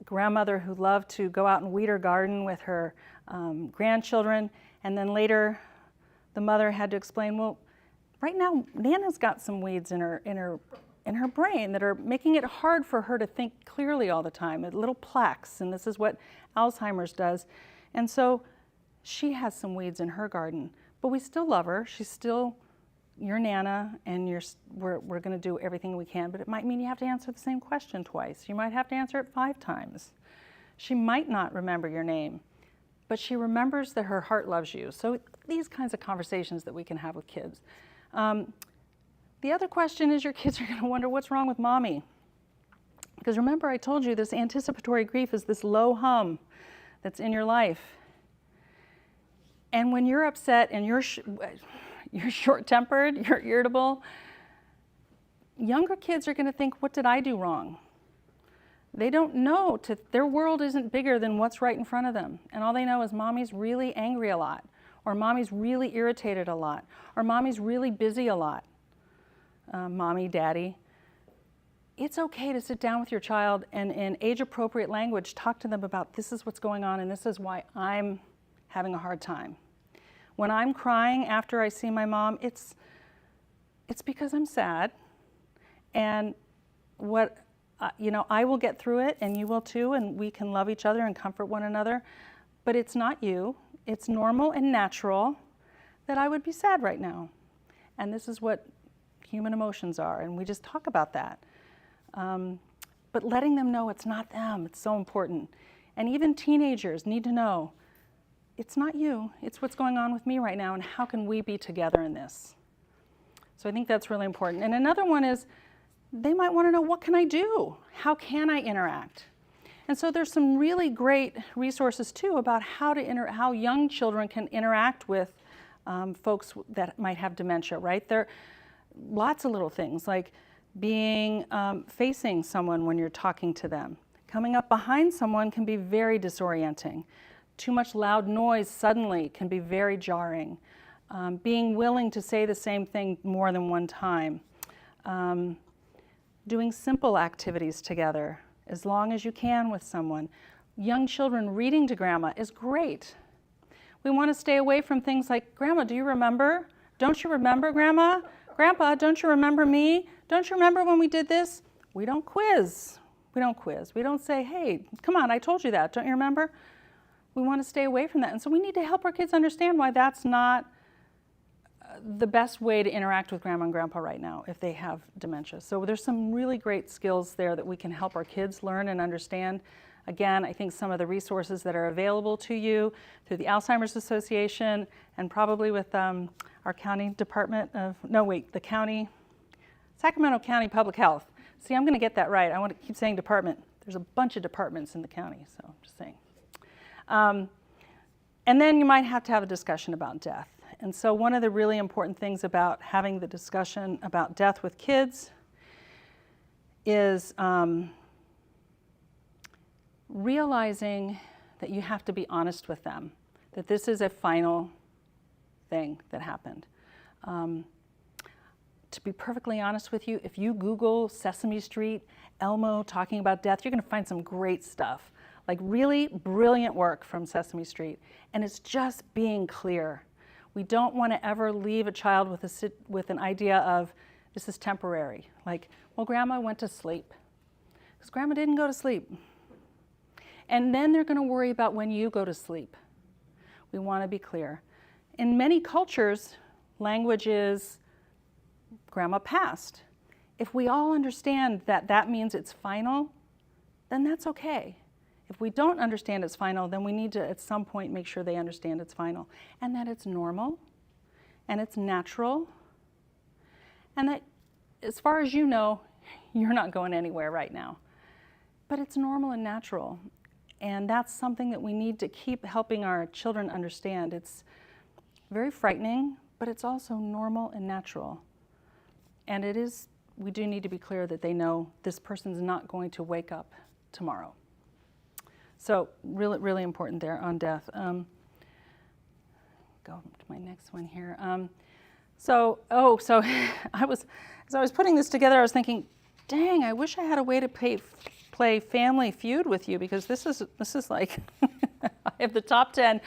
grandmother who loved to go out and weed her garden with her grandchildren. And then later, the mother had to explain, well, right now, Nana's got some weeds in her brain that are making it hard for her to think clearly all the time, little plaques, and this is what Alzheimer's does. And so she has some weeds in her garden, but we still love her. She's still your Nana, and we're going to do everything we can, but it might mean you have to answer the same question twice. You might have to answer it 5 times. She might not remember your name, but she remembers that her heart loves you. So these kinds of conversations that we can have with kids. The other question is, your kids are going to wonder, what's wrong with mommy? Because remember, I told you this anticipatory grief is this low hum that's in your life. And when you're upset and you're short-tempered, you're irritable, younger kids are going to think, what did I do wrong? They don't know, their world isn't bigger than what's right in front of them. And all they know is mommy's really angry a lot, or mommy's really irritated a lot, or mommy's really busy a lot. Mommy, daddy. It's okay to sit down with your child and in age-appropriate language talk to them about, this is what's going on and this is why I'm having a hard time. When I'm crying after I see my mom, it's because I'm sad, and I will get through it, and you will too, and we can love each other and comfort one another, but it's not you. It's normal and natural that I would be sad right now, and this is what human emotions are, and we just talk about that. But letting them know it's not them, it's so important. And even teenagers need to know, it's not you, it's what's going on with me right now, and how can we be together in this? So I think that's really important. And another one is, they might want to know, what can I do? How can I interact? And so there's some really great resources too about how young children can interact with folks that might have dementia, right? There are lots of little things like facing someone when you're talking to them. Coming up behind someone can be very disorienting. Too much loud noise suddenly can be very jarring. Being willing to say the same thing more than one time. Doing simple activities together as long as you can with someone. Young children reading to grandma is great. We want to stay away from things like, Grandma, do you remember? Don't you remember, Grandma? Grandpa, don't you remember me? Don't you remember when we did this? We don't quiz. We don't quiz. We don't say, hey, come on, I told you that. Don't you remember? We want to stay away from that. And so we need to help our kids understand why that's not the best way to interact with grandma and grandpa right now if they have dementia. So there's some really great skills there that we can help our kids learn and understand. Again, I think some of the resources that are available to you through the Alzheimer's Association and probably with our county department of, Sacramento County Public Health. See, I'm going to get that right. I want to keep saying department. There's a bunch of departments in the county, so I'm just saying. And then you might have to have a discussion about death. And so one of the really important things about having the discussion about death with kids is realizing that you have to be honest with them, that this is a final thing that happened. To be perfectly honest with you, if you Google Sesame Street, Elmo talking about death, you're going to find some great stuff, like really brilliant work from Sesame Street. And it's just being clear. We don't want to ever leave a child with an idea of this is temporary. Like, well, grandma went to sleep. Because grandma didn't go to sleep. And then they're going to worry about when you go to sleep. We want to be clear. In many cultures, language is grandma passed. If we all understand that that means it's final, then that's okay. If we don't understand it's final, then we need to at some point make sure they understand it's final and that it's normal and it's natural and that as far as you know, you're not going anywhere right now. But it's normal and natural, and that's something that we need to keep helping our children understand. It's very frightening, but it's also normal and natural. And we do need to be clear that they know this person's not going to wake up tomorrow. So really, really important there on death. Go to my next one here. So as I was putting this together, I was thinking, dang, I wish I had a way to play Family Feud with you, because this is like I have the top 10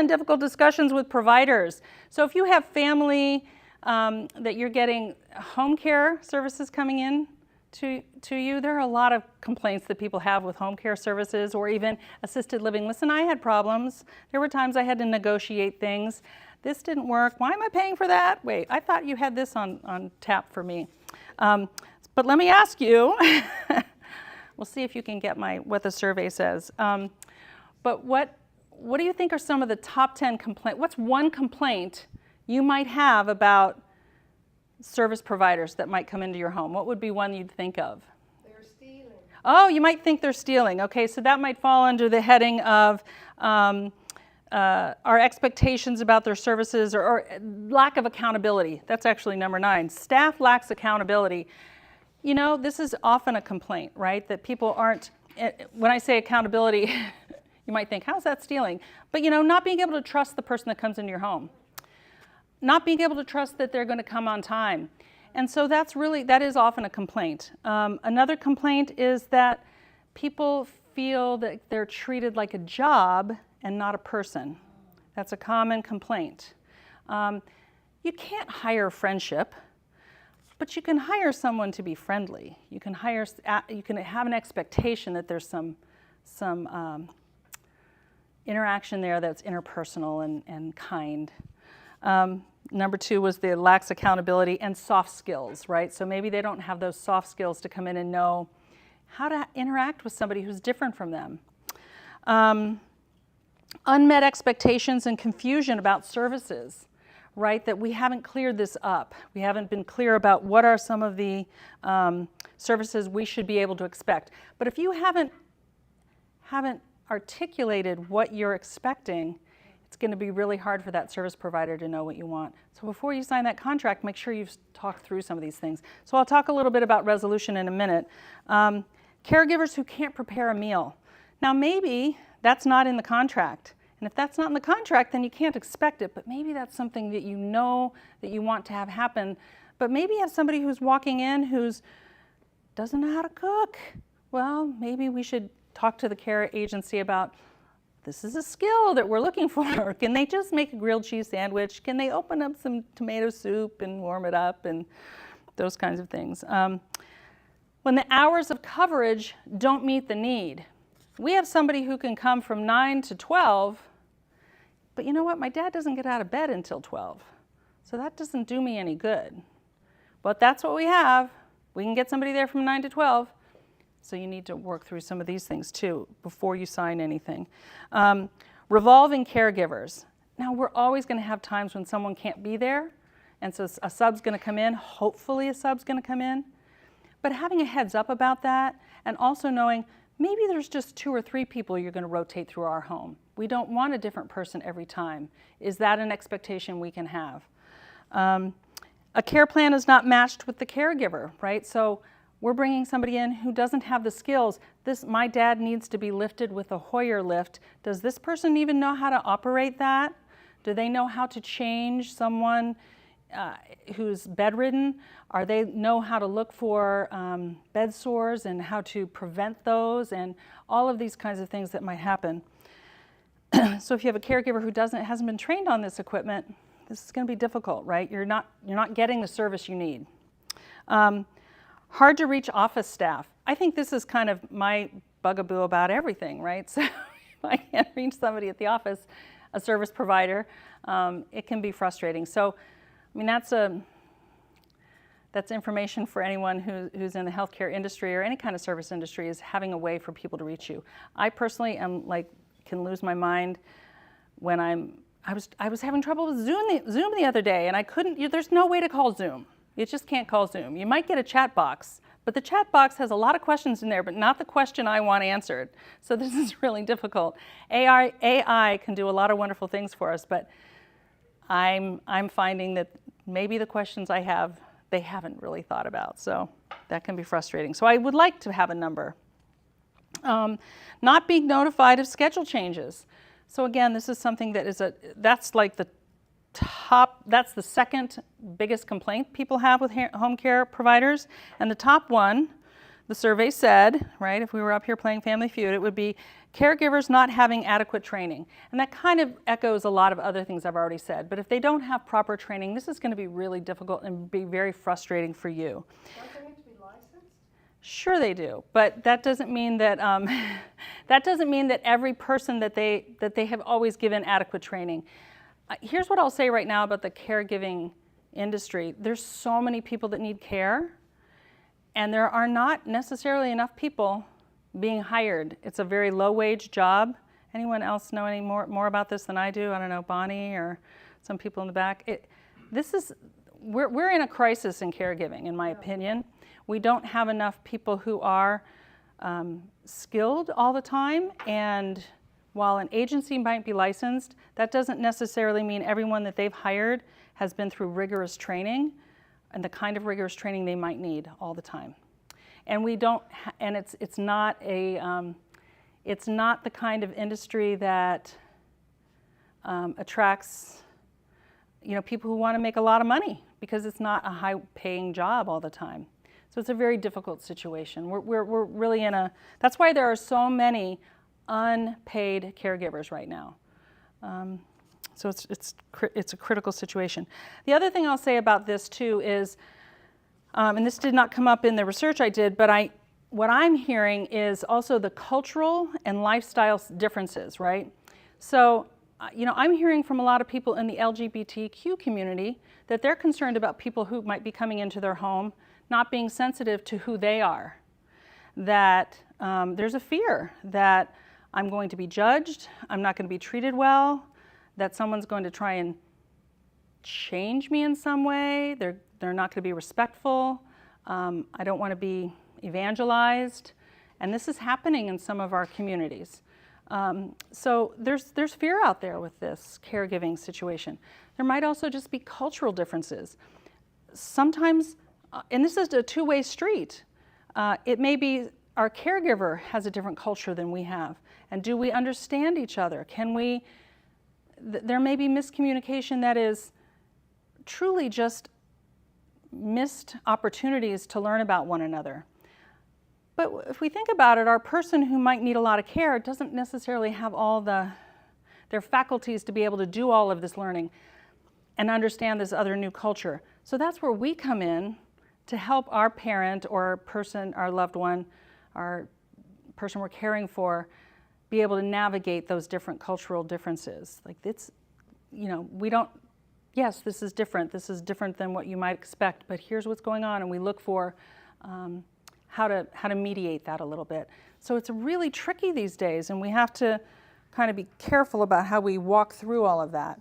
difficult discussions with providers. So if you have family that you're getting home care services coming in to you, there are a lot of complaints that people have with home care services or even assisted living. Listen, I had problems. There were times I had to negotiate things. This didn't work. Why am I paying for that? Wait, I thought you had this on tap for me. But let me ask you, we'll see if you can get what the survey says. But what do you think are some of the top 10 complaints? What's one complaint you might have about service providers that might come into your home? What would be one you'd think of? They're stealing. Oh, you might think they're stealing. Okay, so that might fall under the heading of our expectations about their services or lack of accountability. That's actually number 9. Staff lacks accountability. You know, this is often a complaint, right? That people aren't, when I say accountability, you might think, how's that stealing? But you know, not being able to trust the person that comes into your home. Not being able to trust that they're going to come on time. And so that is often a complaint. Another complaint is that people feel that they're treated like a job and not a person. That's a common complaint. You can't hire friendship, but you can hire someone to be friendly. You can have an expectation that there's some interaction there that's interpersonal and kind. Number 2 was the lacks accountability and soft skills, right? So maybe they don't have those soft skills to come in and know how to interact with somebody who's different from them. Unmet expectations and confusion about services, right, that we haven't cleared this up. We haven't been clear about what are some of the services we should be able to expect. But if you haven't articulated what you're expecting, it's going to be really hard for that service provider to know what you want. So before you sign that contract, make sure you've talked through some of these things. So I'll talk a little bit about resolution in a minute. Caregivers who can't prepare a meal. Now maybe that's not in the contract. And if that's not in the contract, then you can't expect it. But maybe that's something that you know that you want to have happen. But maybe you have somebody who's walking in who doesn't know how to cook. Well, maybe we should talk to the care agency about, this is a skill that we're looking for. Can they just make a grilled cheese sandwich? Can they open up some tomato soup and warm it up, and those kinds of things. When the hours of coverage don't meet the need. We have somebody who can come from 9 to 12, but you know what? My dad doesn't get out of bed until 12. So that doesn't do me any good. But that's what we have. We can get somebody there from 9 to 12. So you need to work through some of these things too before you sign anything. Revolving caregivers. Now we're always going to have times when someone can't be there, and so a sub's going to come in. Hopefully a sub's going to come in. But having a heads up about that, and also knowing maybe there's just 2 or 3 people you're going to rotate through our home. We don't want a different person every time. Is that an expectation we can have? A care plan is not matched with the caregiver, right? So we're bringing somebody in who doesn't have the skills. My dad needs to be lifted with a Hoyer lift. Does this person even know how to operate that? Do they know how to change someone who's bedridden? Are they know how to look for bed sores and how to prevent those, and all of these kinds of things that might happen? So if you have a caregiver who hasn't been trained on this equipment, this is going to be difficult, right? You're not getting the service you need. Hard to reach office staff. I think this is kind of my bugaboo about everything, right? So if I can't reach somebody at the office, a service provider, it can be frustrating. So, I mean, that's information for anyone who's in the healthcare industry or any kind of service industry, is having a way for people to reach you. I personally can lose my mind when I was having trouble with Zoom the other day, and I couldn't. There's no way to call Zoom. You just can't call Zoom. You might get a chat box, but the chat box has a lot of questions in there, but not the question I want answered. So this is really difficult. AI can do a lot of wonderful things for us, but I'm finding that maybe the questions I have, they haven't really thought about. So that can be frustrating. So I would like to have a number. Not being notified of schedule changes. So again, this is something that that's like the second biggest complaint people have with home care providers. And the top one, the survey said, right, if we were up here playing Family Feud, it would be caregivers not having adequate training. And that kind of echoes a lot of other things I've already said. But if they don't have proper training, this is going to be really difficult and be very frustrating for you. Don't they need to be licensed? Sure they do, but that doesn't mean that every person that they have always given adequate training. Here's what I'll say right now about the caregiving industry. There's so many people that need care, and there are not necessarily enough people being hired. It's a very low-wage job. Anyone else know any more about this than I do? I don't know, Bonnie or some people in the back. We're in a crisis in caregiving, in my opinion. We don't have enough people who are skilled all the time, and while an agency might be licensed, that doesn't necessarily mean everyone that they've hired has been through rigorous training and the kind of rigorous training they might need all the time. And we don't, and it's not the kind of industry that attracts, people who want to make a lot of money, because it's not a high-paying job all the time. So it's a very difficult situation. We're really in a. That's why there are so many unpaid caregivers right now. So it's a critical situation. The other thing I'll say about this too is, and this did not come up in the research I did, but what I'm hearing is also the cultural and lifestyle differences, right? So, I'm hearing from a lot of people in the LGBTQ community that they're concerned about people who might be coming into their home not being sensitive to who they are. That there's a fear that I'm going to be judged, I'm not going to be treated well, that someone's going to try and change me in some way. They're not going to be respectful. I don't want to be evangelized. And this is happening in some of our communities. So there's fear out there with this caregiving situation. There might also just be cultural differences. Sometimes, and this is a two-way street, it may be our caregiver has a different culture than we have. And do we understand each other? There may be miscommunication that is truly just missed opportunities to learn about one another. But if we think about it, our person who might need a lot of care doesn't necessarily have all their faculties to be able to do all of this learning and understand this other new culture. So that's where we come in to help our parent or person, our loved one, our person we're caring for, be able to navigate those different cultural differences. Like it's, we don't, yes, this is different than what you might expect, but here's what's going on, and we look for how to mediate that a little bit. So it's really tricky these days, and we have to kind of be careful about how we walk through all of that.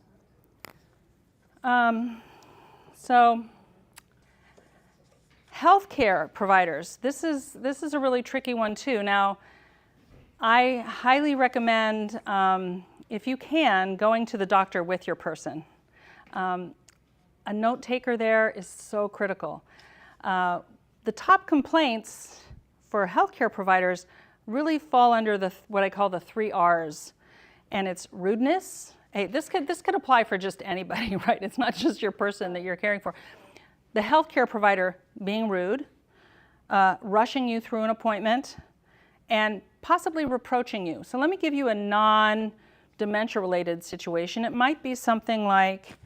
So healthcare providers, this is a really tricky one too. Now, I highly recommend, if you can, going to the doctor with your person. A note taker there is so critical. The top complaints for healthcare providers really fall under what I call the 3 R's, and it's rudeness. Hey, this could apply for just anybody, right? It's not just your person that you're caring for. The healthcare provider being rude, rushing you through an appointment, and possibly reproaching you. So let me give you a non-dementia related situation. It might be something like,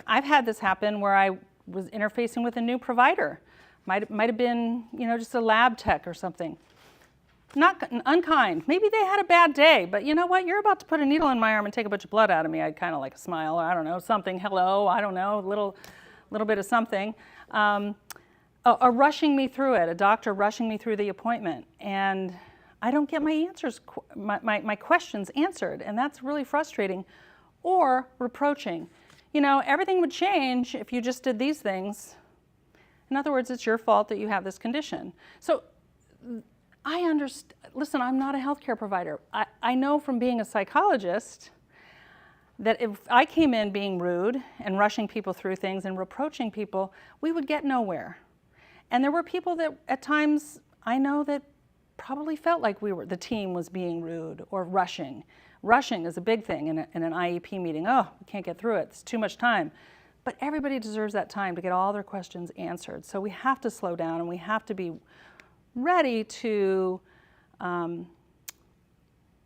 I've had this happen where I was interfacing with a new provider. Might have been, just a lab tech or something. Not unkind. Maybe they had a bad day, but you know what? You're about to put a needle in my arm and take a bunch of blood out of me. I'd kind of like a smile, or I don't know, something, hello, I don't know, a little bit of something. Rushing me through it, a doctor rushing me through the appointment, and I don't get my answers, my questions answered, and that's really frustrating. Or reproaching. Everything would change if you just did these things. In other words, it's your fault that you have this condition. So I understand, listen, I'm not a healthcare provider. I know from being a psychologist that if I came in being rude and rushing people through things and reproaching people, we would get nowhere. And there were people that at times I know that probably felt like the team was being rude or rushing. Rushing is a big thing in an IEP meeting. Oh, we can't get through it, it's too much time. But everybody deserves that time to get all their questions answered. So we have to slow down and we have to be ready to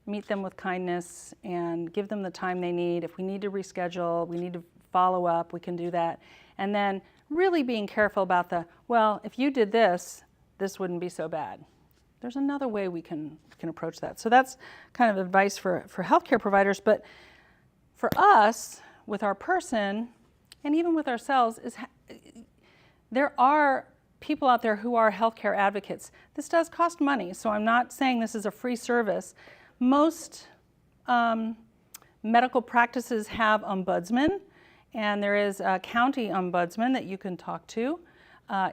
meet them with kindness and give them the time they need. If we need to reschedule, we need to follow up, we can do that. And then really being careful about if you did this, this wouldn't be so bad. There's another way we can approach that. So that's kind of advice for healthcare providers. But for us, with our person, and even with ourselves, there are people out there who are healthcare advocates. This does cost money, so I'm not saying this is a free service. Most medical practices have ombudsmen, and there is a county ombudsman that you can talk to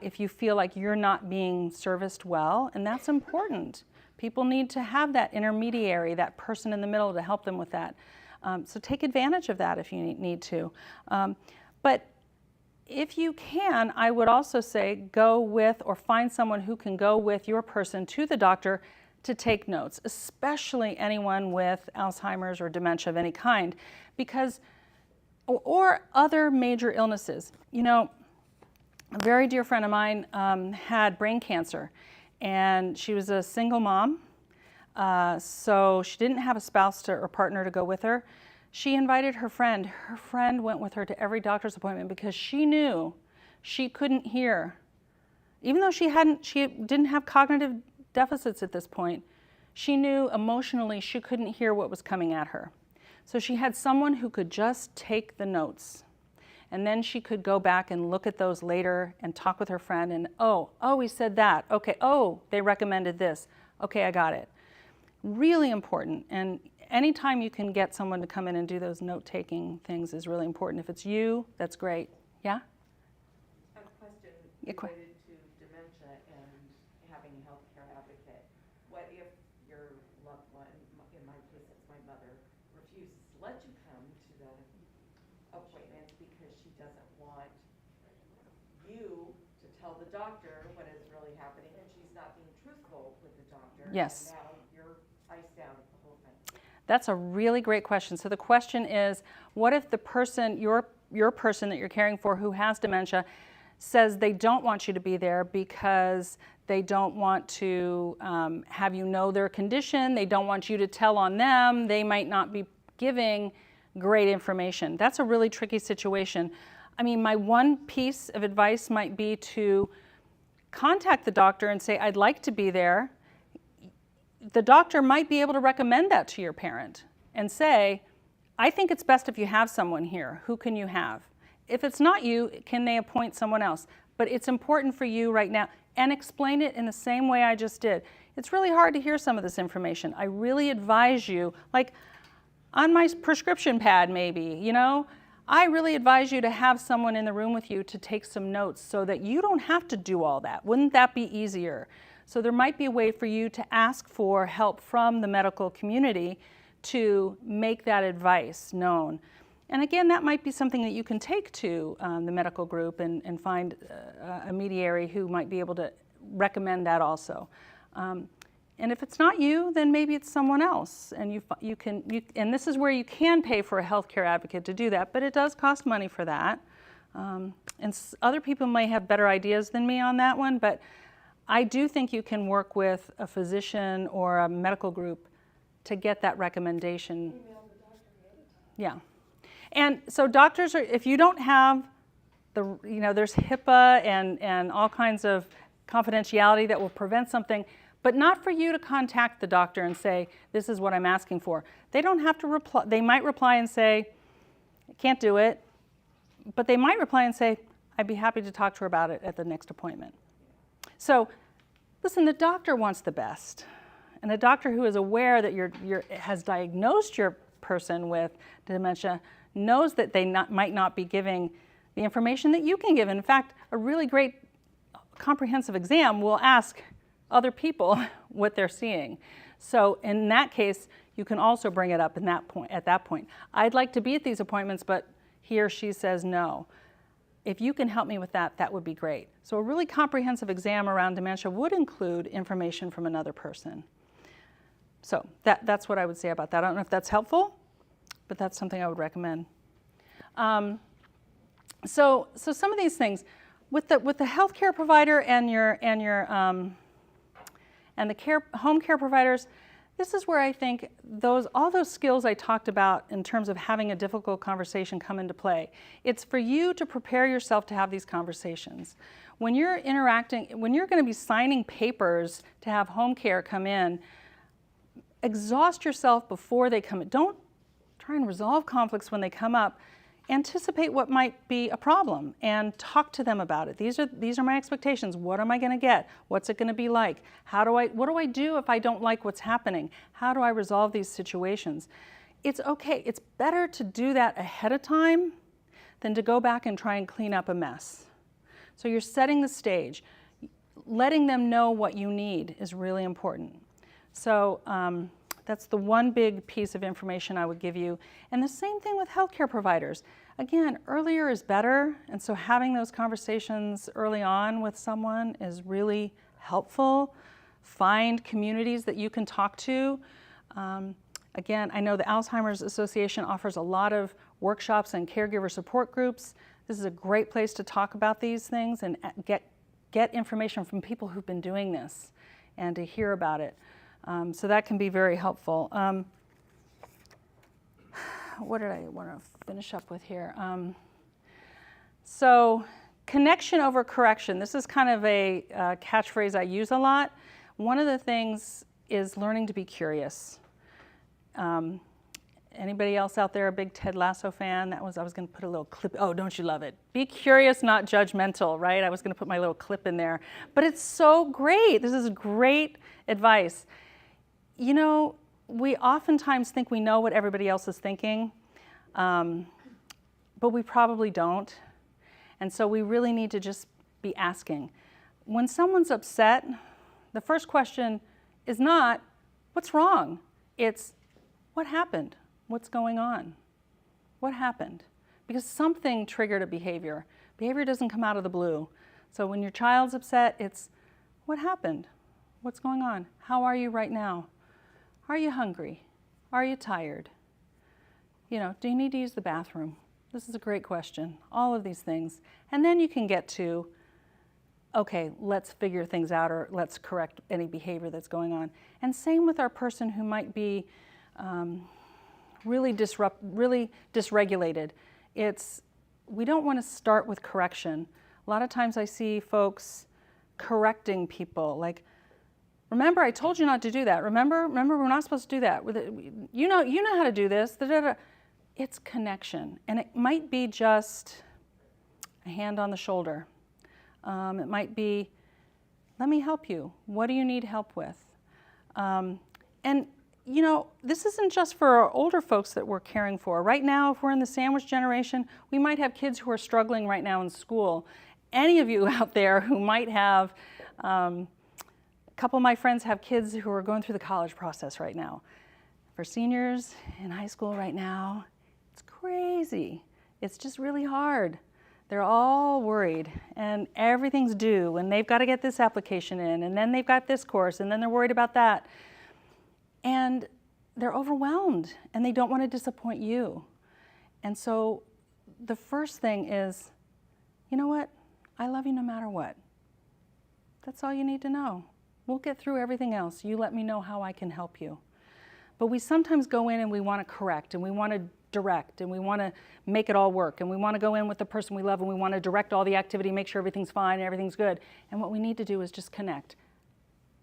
if you feel like you're not being serviced well, and that's important. People need to have that intermediary, that person in the middle to help them with that. So take advantage of that if you need to. But if you can, I would also say go with or find someone who can go with your person to the doctor to take notes, especially anyone with Alzheimer's or dementia of any kind, or other major illnesses. A very dear friend of mine had brain cancer, and she was a single mom, so she didn't have a spouse or partner to go with her. She invited her friend. Her friend went with her to every doctor's appointment because she knew she couldn't hear. Even though she didn't have cognitive deficits at this point, she knew emotionally she couldn't hear what was coming at her. So she had someone who could just take the notes. And then she could go back and look at those later and talk with her friend and, oh, he said that. Okay, they recommended this. Okay, I got it. Really important. And anytime you can get someone to come in and do those note-taking things is really important. If it's you, that's great. Yeah? A question Yeah, related to dementia and having a healthcare advocate. What if your loved one, in my case it's my mother, refuses to let you come to the appointment because she doesn't want you to tell the doctor what is really happening, and she's not being truthful with the doctor? Yes. And now you're iced out of the whole thing. That's a really great question. So the question is, what if the person, your person that you're caring for who has dementia, says they don't want you to be there because they don't want to have you know their condition, they don't want you to tell on them, they might not be giving great information. That's a really tricky situation. I mean, my one piece of advice might be to contact the doctor and say, I'd like to be there. The doctor might be able to recommend that to your parent and say, I think it's best if you have someone here. Who can you have? If it's not you, can they appoint someone else? But it's important for you right now, and explain it in the same way I just did. It's really hard to hear some of this information. I really advise you, like on my prescription pad maybe, you know, I really advise you to have someone in the room with you to take some notes so that you don't have to do all that. Wouldn't that be easier? So there might be a way for you to ask for help from the medical community to make that advice known. And again, that might be something that you can take to the medical group and find a mediary who might be able to recommend that also. And if it's not you, then maybe it's someone else. And and this is where you can pay for a healthcare advocate to do that, but it does cost money for that. And other people may have better ideas than me on that one, but I do think you can work with a physician or a medical group to get that recommendation. Yeah. And so doctors are, if you don't have there's HIPAA and all kinds of confidentiality that will prevent something, but not for you to contact the doctor and say, this is what I'm asking for. They don't have to reply. They might reply and say, I can't do it. But they might reply and say, I'd be happy to talk to her about it at the next appointment. So listen, the doctor wants the best. And a doctor who is aware that has diagnosed your person with dementia knows that they might not be giving the information that you can give. In fact, a really great comprehensive exam will ask other people what they're seeing. So in that case, you can also bring it up at that point. I'd like to be at these appointments, but he or she says no. If you can help me with that, that would be great. So a really comprehensive exam around dementia would include information from another person. So that's what I would say about that. I don't know if that's helpful, but that's something I would recommend. So some of these things with the healthcare provider and the home care providers, this is where I think all those skills I talked about in terms of having a difficult conversation come into play. It's for you to prepare yourself to have these conversations. When you're when you're going to be signing papers to have home care come in, exhaust yourself before they come in. Don't try and resolve conflicts when they come up. Anticipate what might be a problem and talk to them about it. These are my expectations. What am I going to get? What's it going to be like? What do I do if I don't like what's happening? How do I resolve these situations? It's okay. It's better to do that ahead of time than to go back and try and clean up a mess. So you're setting the stage. Letting them know what you need is really important. So that's the one big piece of information I would give you. And the same thing with healthcare providers. Again, earlier is better, and so having those conversations early on with someone is really helpful. Find communities that you can talk to. Again, I know the Alzheimer's Association offers a lot of workshops and caregiver support groups. This is a great place to talk about these things and get information from people who've been doing this and to hear about it. So that can be very helpful. What did I want to finish up with here? So connection over correction. This is kind of a catchphrase I use a lot. One of the things is learning to be curious. Anybody else out there a big Ted Lasso fan? I was going to put a little clip. Oh, don't you love it? Be curious, not judgmental, right? I was going to put my little clip in there. But it's so great. This is great advice. You know, we oftentimes think we know what everybody else is thinking, but we probably don't. And so we really need to just be asking. When someone's upset, the first question is not, what's wrong? It's, what happened? What's going on? What happened? Because something triggered a behavior. Behavior doesn't come out of the blue. So when your child's upset, it's, what happened? What's going on? How are you right now? Are you hungry? Are you tired? You know, do you need to use the bathroom? This is a great question. All of these things. And then you can get to, okay, let's figure things out, or let's correct any behavior that's going on. And same with our person who might be really dysregulated. We don't want to start with correction. A lot of times I see folks correcting people, like, remember, I told you not to do that. Remember, we're not supposed to do that. You know how to do this. It's connection, and it might be just a hand on the shoulder. It might be, let me help you. What do you need help with? And you know, this isn't just for our older folks that we're caring for. Right now, if we're in the sandwich generation, we might have kids who are struggling right now in school. Any of you out there who might have, a couple of my friends have kids who are going through the college process right now. For seniors in high school right now, it's crazy. It's just really hard. They're all worried, and everything's due, and they've got to get this application in, and then they've got this course, and then they're worried about that. And they're overwhelmed, and they don't want to disappoint you. And so the first thing is, you know what? I love you no matter what. That's all you need to know. We'll get through everything else. You let me know how I can help you. But we sometimes go in and we want to correct, and we want to direct, and we want to make it all work, and we want to go in with the person we love, and we want to direct all the activity, make sure everything's fine and everything's good. And what we need to do is just connect.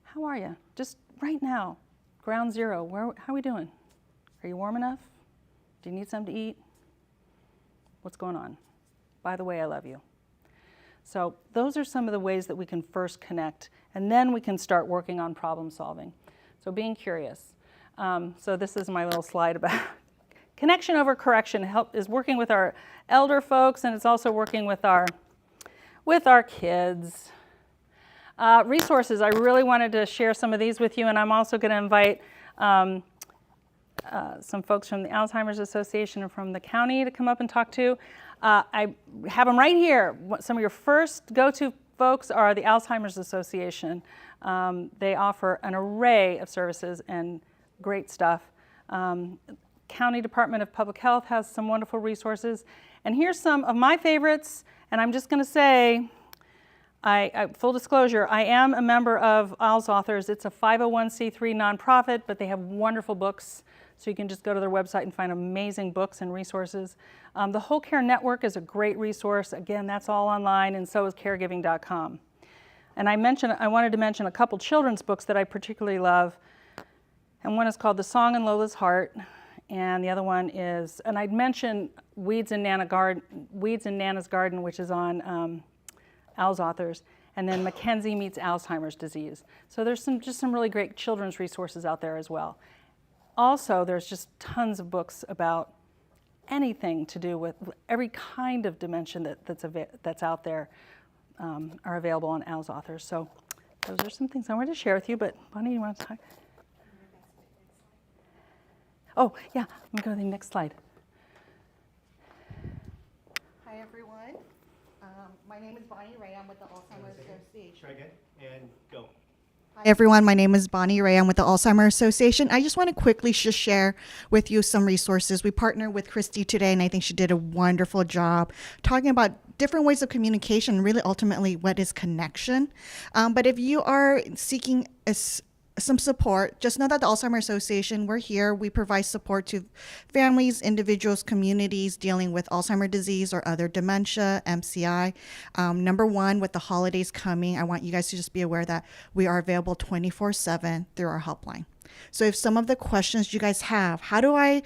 How are you? Just right now. Ground zero, how are we doing? Are you warm enough? Do you need something to eat? What's going on? By the way, I love you. So those are some of the ways that we can first connect, and then we can start working on problem solving. So being curious. So this is my little slide about connection over correction. Is working with our elder folks, and it's also working with our kids. Resources, I really wanted to share some of these with you, and I'm also going to invite some folks from the Alzheimer's Association and from the county to come up and talk to. I have them right here. Some of your first go-to folks are the Alzheimer's Association. They offer an array of services and great stuff. County Department of Public Health has some wonderful resources. And here's some of my favorites, and I'm just going to say, full disclosure, I am a member of Alz Authors. It's a 501c3 nonprofit, but they have wonderful books. So you can just go to their website and find amazing books and resources. The Whole Care Network is a great resource. Again, that's all online, and so is caregiving.com. And I wanted to mention a couple children's books that I particularly love. And one is called The Song in Lola's Heart. And the other one is, and I'd mentioned Weeds in Nana's Garden, which is on Alz Authors, and then Mackenzie Meets Alzheimer's Disease. So there's just some really great children's resources out there as well. Also, there's just tons of books about anything to do with every kind of dementia that's out there are available on Alz Authors. So those are some things I wanted to share with you, but Bonnie, you want to talk? Oh, yeah, I'm going to go to the next slide. Hi, everyone. My name is Bonnie Ray. I'm with the Alzheimer's Association. Try again and go. Hi, everyone. My name is Bonnie Ray. I'm with the Alzheimer's Association. I just want to quickly just share with you some resources. We partnered with Christy today, and I think she did a wonderful job talking about different ways of communication, really ultimately what is connection. But if you are seeking some support, just know that the Alzheimer's Association, we're here. We provide support to families, individuals, communities dealing with Alzheimer's disease or other dementia, MCI. Number one, with the holidays coming, I want you guys to just be aware that we are available 24/7 through our helpline. So if some of the questions you guys have, how do I,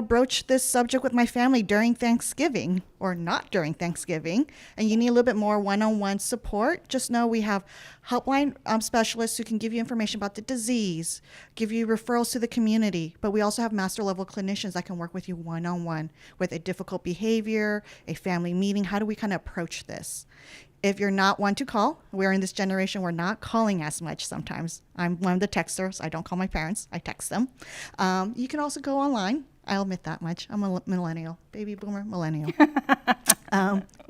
broach this subject with my family during Thanksgiving or not during Thanksgiving, and you need a little bit more one-on-one support, just know we have helpline specialists who can give you information about the disease, give you referrals to the community, but we also have master level clinicians that can work with you one-on-one with a difficult behavior, a family meeting. How do we kind of approach this? If you're not one to call, we're in this generation, we're not calling as much sometimes. I'm one of the texters. I don't call my parents. I text them. You can also go online. I'll admit that much. I'm a millennial, baby boomer millennial.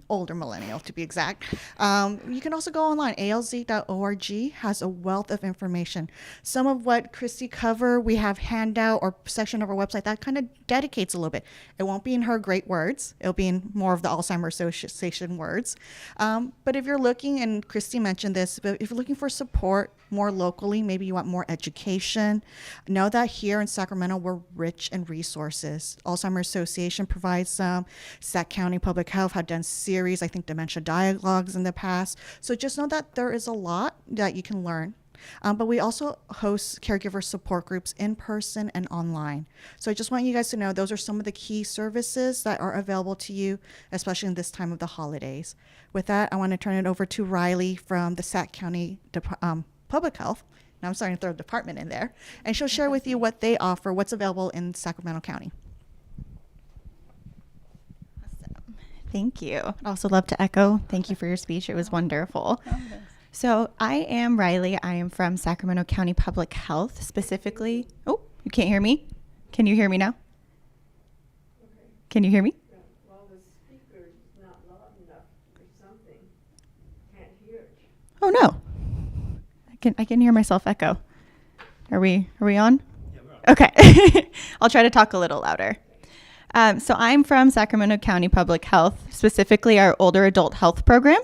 Older millennial to be exact. You can also go online. alz.org has a wealth of information. Some of what Christy covered, we have handout or section of our website that kind of dedicates a little bit. It won't be in her great words. It'll be in more of the Alzheimer Association words. But if you're looking, and Christy mentioned this, but if you're looking for support more locally, maybe you want more education, know that here in Sacramento, we're rich in resources. Alzheimer Association provides some. Sac County Public Health have done series, I think Dementia Dialogues in the past. So just know that there is a lot that you can learn. But we also host caregiver support groups in person and online. So I just want you guys to know those are some of the key services that are available to you, especially in this time of the holidays. With that, I want to turn it over to Riley from the Sac County Public Health. Now I'm starting to throw a department in there. And she'll share with you what they offer, what's available in Sacramento County. Thank you. I'd also love to echo. Thank you for your speech. It was wonderful. So I am Riley. I am from Sacramento County Public Health, specifically. Oh, you can't hear me? Can you hear me now? Can you hear me? Well, the speaker's not loud enough or something. Can't hear it. Oh no. I can hear myself echo. Are we on? Yeah, we're on. Okay. I'll try to talk a little louder. So I'm from Sacramento County Public Health, specifically our older adult health program.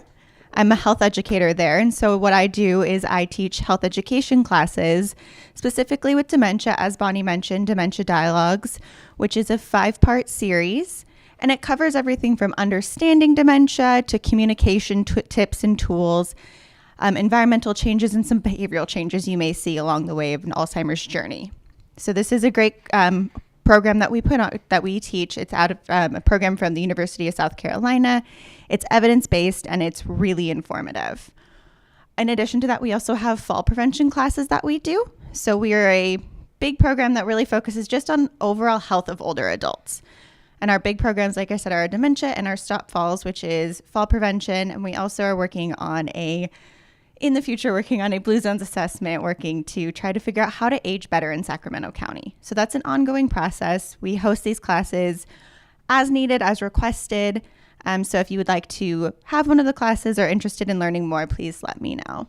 I'm a health educator there, and so what I do is I teach health education classes, specifically with dementia, as Bonnie mentioned, Dementia Dialogues, which is a 5-part series, and it covers everything from understanding dementia to communication tips and tools, environmental changes, and some behavioral changes you may see along the way of an Alzheimer's journey. So this is a great program that we put on, that we teach. It's out of a program from the University of South Carolina. It's evidence-based and it's really informative. In addition to that, we also have fall prevention classes that we do. So we are a big program that really focuses just on overall health of older adults. And our big programs, like I said, are our dementia and our Stop Falls, which is fall prevention. And we also are working on in the future, working on a Blue Zones assessment, working to try to figure out how to age better in Sacramento County. So that's an ongoing process. We host these classes as needed, as requested. So if you would like to have one of the classes or interested in learning more, please let me know.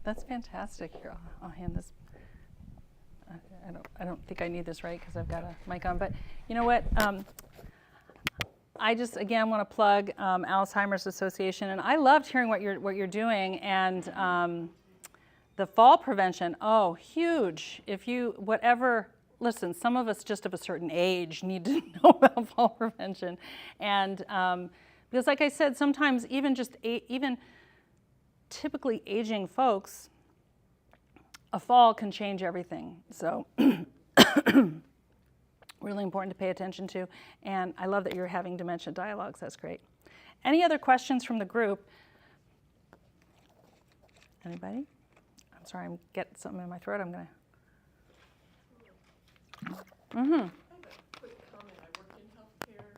That's fantastic. Here, I'll hand this. I don't think I need this right because I've got a mic on. But you know what? I just again want to plug Alzheimer's Association, and I loved hearing what you're doing, and the fall prevention. Oh, huge! If you listen, some of us just of a certain age need to know about fall prevention, and because, like I said, sometimes even typically aging folks, a fall can change everything. So. Really important to pay attention to, and I love that you're having dementia dialogues. That's great. Any other questions from the group? Anybody? I'm sorry, I'm getting something in my throat. I'm gonna. I have a quick comment. I work in healthcare,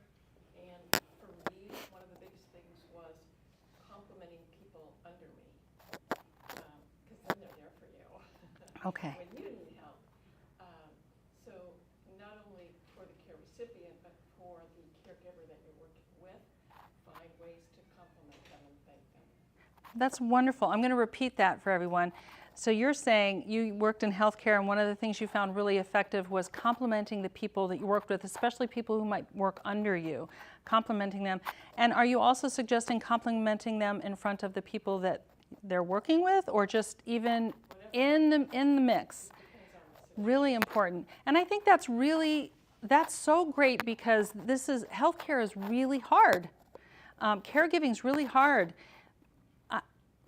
and for me, one of the biggest things was complimenting people under me, because then they're there for you. Okay. When you need help. So not only for the care recipient, but for the caregiver that you're working with, find ways to compliment them and thank them. That's wonderful. I'm going to repeat that for everyone. So you're saying you worked in healthcare, and one of the things you found really effective was complimenting the people that you worked with, especially people who might work under you, complimenting them. And are you also suggesting complimenting them in front of the people that they're working with, or just even in the mix? Really important. And I think that's so great, because healthcare is really hard. Caregiving is really hard.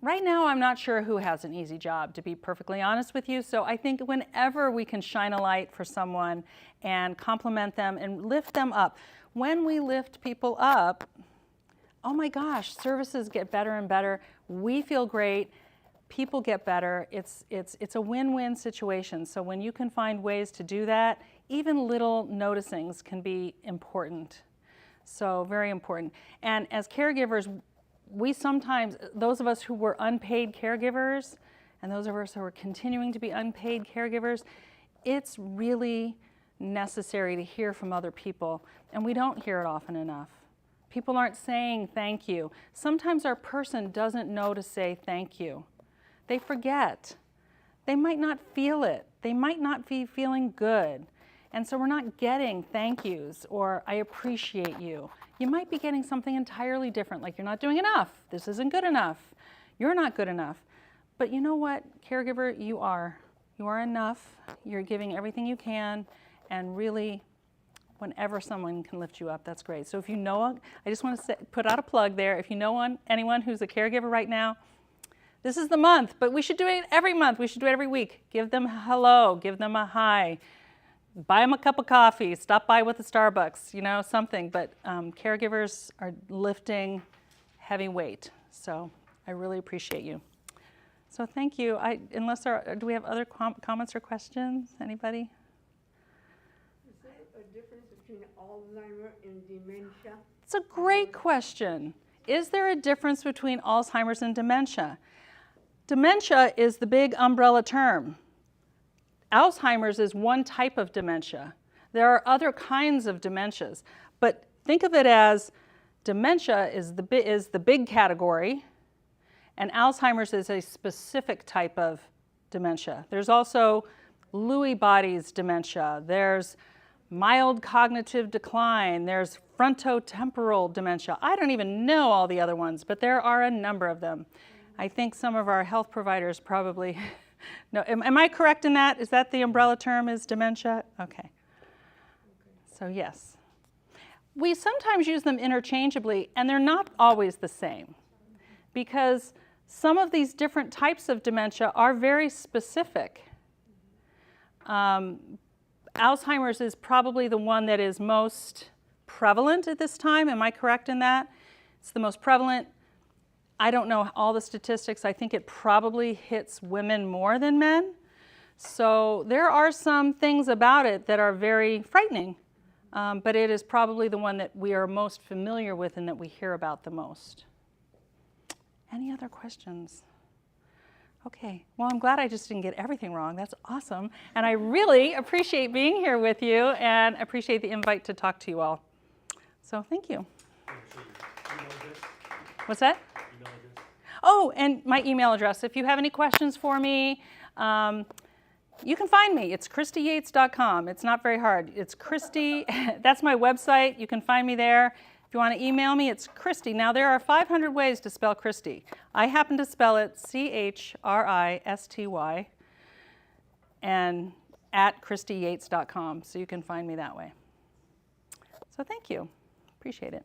Right now, I'm not sure who has an easy job, to be perfectly honest with you. So I think whenever we can shine a light for someone and compliment them and lift them up, when we lift people up, oh my gosh, services get better and better. We feel great. People get better. It's a win-win situation. So when you can find ways to do that, even little noticings can be important. So very important. And as caregivers, we sometimes, those of us who were unpaid caregivers and those of us who are continuing to be unpaid caregivers, it's really necessary to hear from other people, and we don't hear it often enough. People aren't saying thank you. Sometimes our person doesn't know to say thank you. They forget. They might not feel it. They might not be feeling good. And so we're not getting thank yous or I appreciate you. You might be getting something entirely different, like you're not doing enough. This isn't good enough. You're not good enough. But you know what, caregiver, you are. You are enough. You're giving everything you can. And really, whenever someone can lift you up, that's great. So if you know, I just want to put out a plug there. If you know anyone who's a caregiver right now, this is the month, but we should do it every month. We should do it every week. Give them a hello, give them a hi. Buy them a cup of coffee, stop by with a Starbucks, you know, something. But caregivers are lifting heavy weight. So I really appreciate you. So thank you. Do we have other comments or questions? Anybody? Is there a difference between Alzheimer and dementia? It's a great question. Is there a difference between Alzheimer's and dementia? Dementia is the big umbrella term. Alzheimer's is one type of dementia. There are other kinds of dementias, but think of it as dementia is the big category, and Alzheimer's is a specific type of dementia. There's also Lewy bodies dementia. There's mild cognitive decline. There's frontotemporal dementia. I don't even know all the other ones, but there are a number of them. I think some of our health providers probably no. Am I correct in that? Is that the umbrella term is dementia? Okay. So yes. We sometimes use them interchangeably, and they're not always the same because some of these different types of dementia are very specific. Alzheimer's is probably the one that is most prevalent at this time. Am I correct in that? It's the most prevalent. I don't know all the statistics. I think it probably hits women more than men. So there are some things about it that are very frightening, but it is probably the one that we are most familiar with and that we hear about the most. Any other questions? Okay, well, I'm glad I just didn't get everything wrong. That's awesome. And I really appreciate being here with you and appreciate the invite to talk to you all. So thank you. What's that? Oh, and my email address. If you have any questions for me, you can find me. It's ChristyYates.com. It's not very hard. It's Christy. That's my website. You can find me there. If you want to email me, it's Christy. Now, there are 500 ways to spell Christy. I happen to spell it Christy and at ChristyYates.com. So you can find me that way. So thank you. Appreciate it.